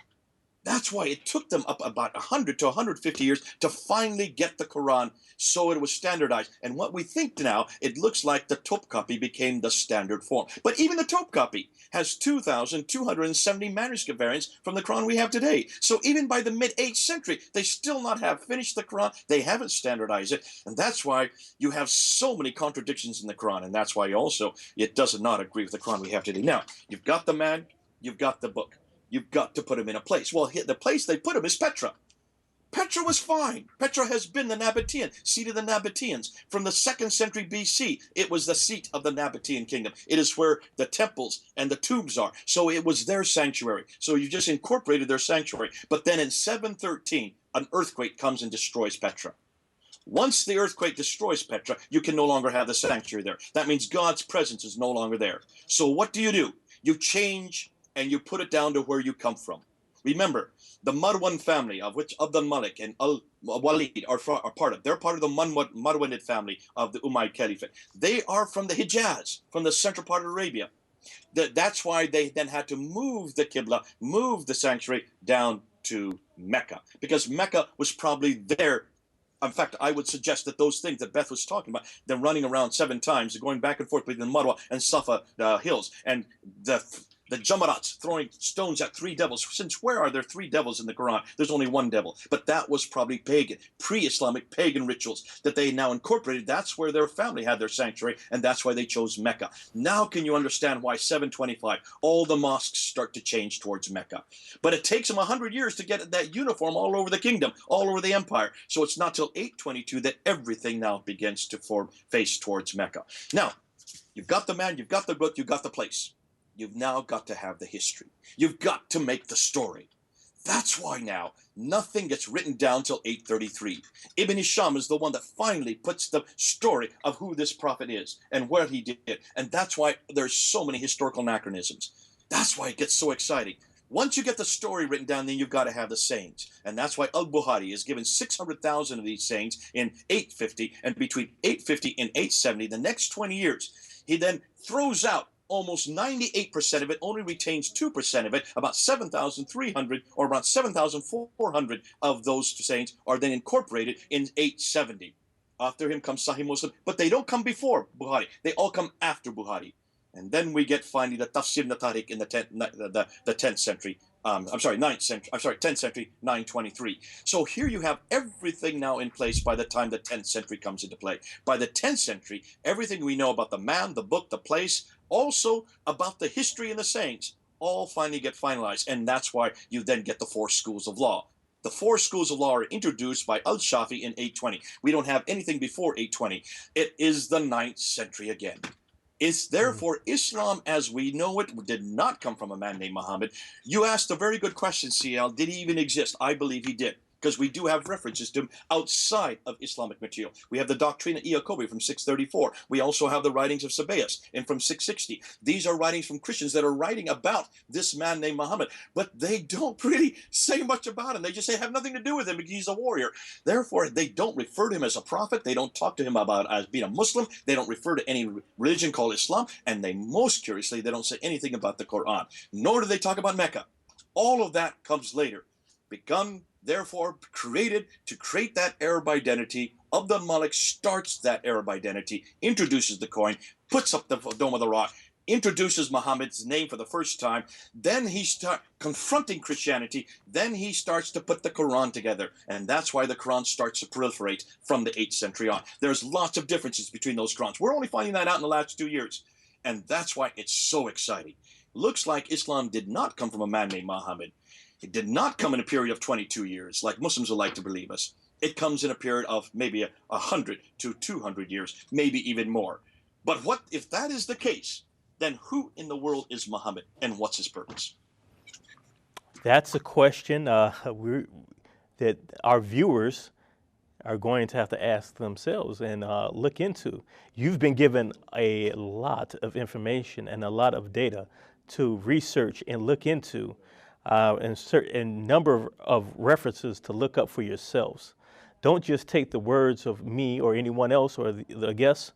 That's why it took them up about 100 to 150 years to finally get the Quran so it was standardized. And what we think now, it looks like the Topkapi became the standard form. But even the Topkapi has 2,270 manuscript variants from the Quran we have today. So even by the mid-8th century, they still not have finished the Quran. They haven't standardized it. And that's why you have so many contradictions in the Quran. And that's why also it does not agree with the Quran we have today. Now, you've got the man, you've got the book. You've got to put him in a place. Well, the place they put him is Petra. Petra was fine. Petra has been the Nabatean, seat of the Nabateans. From the 2nd century BC, it was the seat of the Nabatean kingdom. It is where the temples and the tombs are. So it was their sanctuary. So you just incorporated their sanctuary. But then in 713, an earthquake comes and destroys Petra. Once the earthquake destroys Petra, you can no longer have the sanctuary there. That means God's presence is no longer there. So what do? You change and you put it down to where you come from. Remember, the Marwan family, of which Abd al-Malik and al-Walid are part of. They're part of the Marwanid family of the Umayyad Caliphate. They are from the Hijaz, from the central part of Arabia. That's why they then had to move the Qibla, move the sanctuary down to Mecca, because Mecca was probably there. In fact, I would suggest that those things that Beth was talking about, them running around 7 times, going back and forth between the Marwa and Safa hills, and the The Jamarats throwing stones at 3 devils. Since where are there 3 devils in the Quran? There's only 1 devil. But that was probably pagan, pre-Islamic pagan rituals that they now incorporated. That's where their family had their sanctuary, and that's why they chose Mecca. Now can you understand why 725, all the mosques start to change towards Mecca? But it takes them 100 years to get that uniform all over the kingdom, all over the empire. So it's not till 822 that everything now begins to face towards Mecca. Now, you've got the man, you've got the book, you've got the place. You've now got to have the history. You've got to make the story. That's why now nothing gets written down till 833. Ibn Hisham is the one that finally puts the story of who this prophet is and what he did. And that's why there's so many historical anachronisms. That's why it gets so exciting. Once you get the story written down, then you've got to have the sayings. And that's why Al-Bukhari is given 600,000 of these sayings in 850. And between 850 and 870, the next 20 years, he then throws out almost 98% of it, only retains 2% of it. About 7,300 or about 7,400 of those sayings are then incorporated in 870. After him comes Sahih Muslim, but they don't come before Bukhari. They all come after Bukhari. And then we get finally the Tafsir Tariq in the 10th century. 9th century. 10th century, 923. So here you have everything now in place by the time the 10th century comes into play. By the 10th century, everything we know about the man, the book, the place, also about the history and the sayings, all finally get finalized. And that's why you then get the 4 schools of law. The 4 schools of law are introduced by Al-Shafi in 820. We don't have anything before 820. It is the 9th century again. It's therefore Islam as we know it did not come from a man named Muhammad. You asked a very good question, CL. Did he even exist? I believe he did, because we do have references to him outside of Islamic material. We have the Doctrine of Iacobi from 634. We also have the writings of Sabaeus and from 660. These are writings from Christians that are writing about this man named Muhammad, but they don't really say much about him. They just say have nothing to do with him because he's a warrior. Therefore, they don't refer to him as a prophet. They don't talk to him about as being a Muslim. They don't refer to any religion called Islam. And they most curiously, they don't say anything about the Quran, nor do they talk about Mecca. All of that comes later. Therefore, created to create that Arab identity. Abd al-Malik starts that Arab identity, introduces the coin, puts up the Dome of the Rock, introduces Muhammad's name for the first time. Then he starts confronting Christianity. Then he starts to put the Quran together. And that's why the Quran starts to proliferate from the 8th century on. There's lots of differences between those Qurans. We're only finding that out in the last 2 years. And that's why it's so exciting. Looks like Islam did not come from a man named Muhammad. It did not come in a period of 22 years, like Muslims would like to believe us. It comes in a period of maybe 100 to 200 years, maybe even more. But what if that is the case? Then who in the world is Muhammad, and what's his purpose? That's a question that our viewers are going to have to ask themselves and look into. You've been given a lot of information and a lot of data to research and look into. And number of references to look up for yourselves. Don't just take the words of me or anyone else or the guests.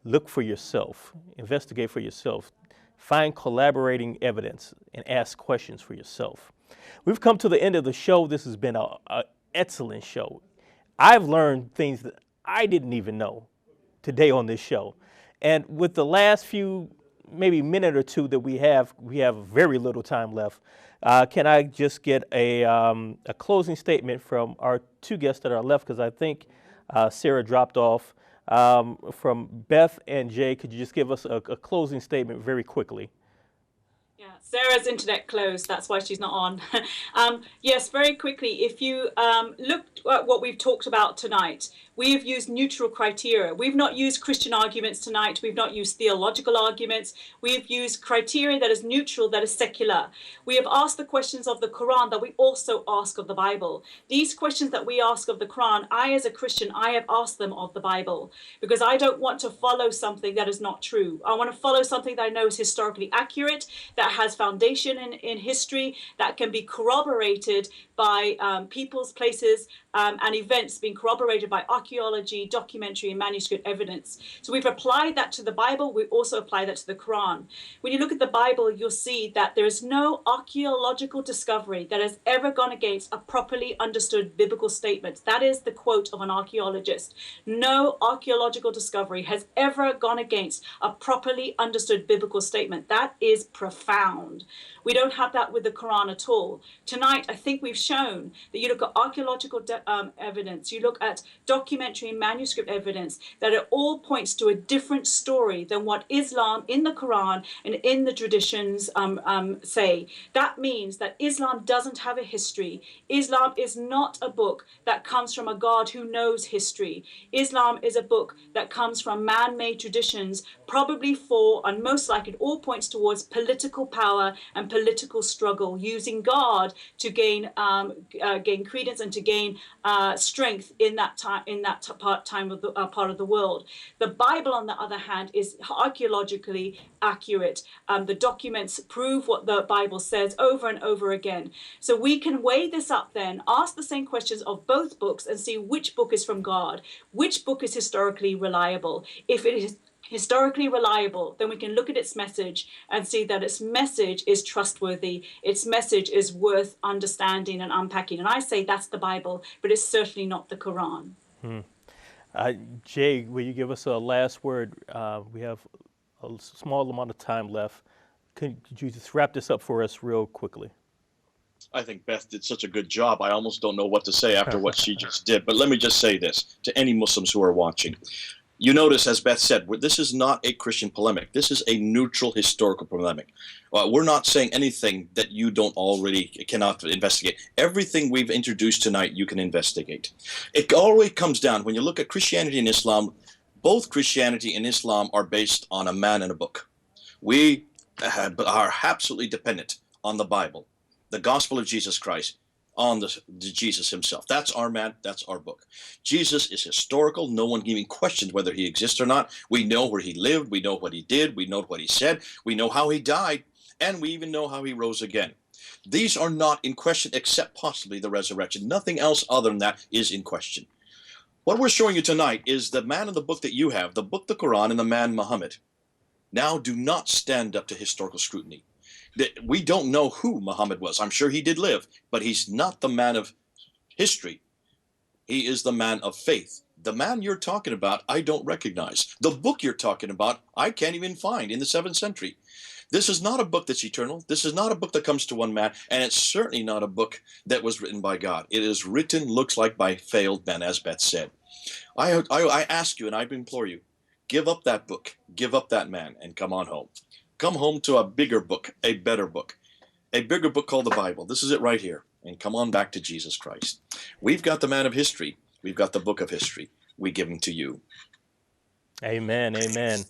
Look for yourself. Investigate for yourself. Find collaborating evidence and ask questions for yourself. We've come to the end of the show. This has been an excellent show. I've learned things that I didn't even know today on this show. And with the last few, maybe minute or two that we have very little time left. Can I just get a closing statement from our 2 guests that are left? Because I think Sarah dropped off. From Beth and Jay, could you just give us a closing statement very quickly? Yeah, Sarah's internet closed. That's why she's not on. Yes, very quickly. If you look at what we've talked about tonight, we have used neutral criteria. We've not used Christian arguments tonight. We've not used theological arguments. We have used criteria that is neutral, that is secular. We have asked the questions of the Quran that we also ask of the Bible. These questions that we ask of the Quran, I as a Christian, I have asked them of the Bible because I don't want to follow something that is not true. I want to follow something that I know is historically accurate, that has foundation in history, that can be corroborated by peoples, places, and events being corroborated by archaeology, documentary, and manuscript evidence. So we've applied that to the Bible. We also apply that to the Quran. When you look at the Bible, you'll see that there is no archaeological discovery that has ever gone against a properly understood biblical statement. That is the quote of an archaeologist. No archaeological discovery has ever gone against a properly understood biblical statement. That is profound. We don't have that with the Quran at all. Tonight, I think we've shown that you look at archaeological evidence, you look at documentary and manuscript evidence, that it all points to a different story than what Islam in the Quran and in the traditions say. That means that Islam doesn't have a history. Islam is not a book that comes from a God who knows history. Islam is a book that comes from man-made traditions, probably for, and most likely it all points towards political power and political struggle, using God to gain credence and to gain strength in that time, part of the world. The Bible, on the other hand, is archaeologically accurate. The documents prove what the Bible says over and over again. So we can weigh this up then, ask the same questions of both books and see which book is from God, which book is historically reliable. If it is historically reliable, then we can look at its message and see that its message is trustworthy. Its message is worth understanding and unpacking. And I say that's the Bible, but it's certainly not the Quran. Jay, will you give us a last word? We have a small amount of time left. Could you just wrap this up for us real quickly? I think Beth did such a good job. I almost don't know what to say after what she just did. But let me just say this to any Muslims who are watching. You notice, as Beth said, this is not a Christian polemic. This is a neutral historical polemic. We're not saying anything that you cannot investigate. Everything we've introduced tonight, you can investigate. It always comes down, when you look at Christianity and Islam, both Christianity and Islam are based on a man and a book. We are absolutely dependent on the Bible, the gospel of Jesus Christ, on the Jesus himself. That's our man, that's our book. Jesus is historical. No one even questions whether he exists or not. We know where he lived, we know what he did, we know what he said, we know how he died, and we even know how he rose again. These are not in question except possibly the resurrection. Nothing else other than that is in question. What we're showing you tonight is the man in the book that you have, the book, the Quran, and the man Muhammad, now do not stand up to historical scrutiny. We don't know who Muhammad was. I'm sure he did live, but he's not the man of history. He is the man of faith. The man you're talking about, I don't recognize. The book you're talking about, I can't even find in the 7th century. This is not a book that's eternal. This is not a book that comes to one man, and it's certainly not a book that was written by God. It is written, looks like, by failed men, as Beth said. I ask you, and I implore you, give up that book, give up that man, and come on home. Come home to a bigger book, a better book, a bigger book called the Bible. This is it right here. And come on back to Jesus Christ. We've got the man of history. We've got the book of history. We give him to you. Amen. Amen.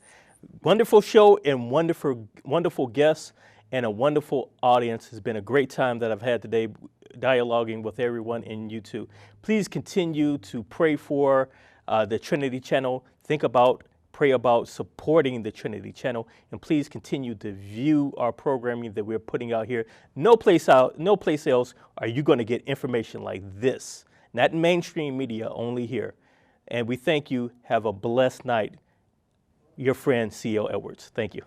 Wonderful show and wonderful guests and a wonderful audience. It's been a great time that I've had today dialoguing with everyone in YouTube. Please continue to pray for the Trinity Channel. Pray about supporting the Trinity Channel, and please continue to view our programming that we're putting out here. No place else are you going to get information like this. Not in mainstream media, only here. And we thank you. Have a blessed night. Your friend, C.L. Edwards. Thank you.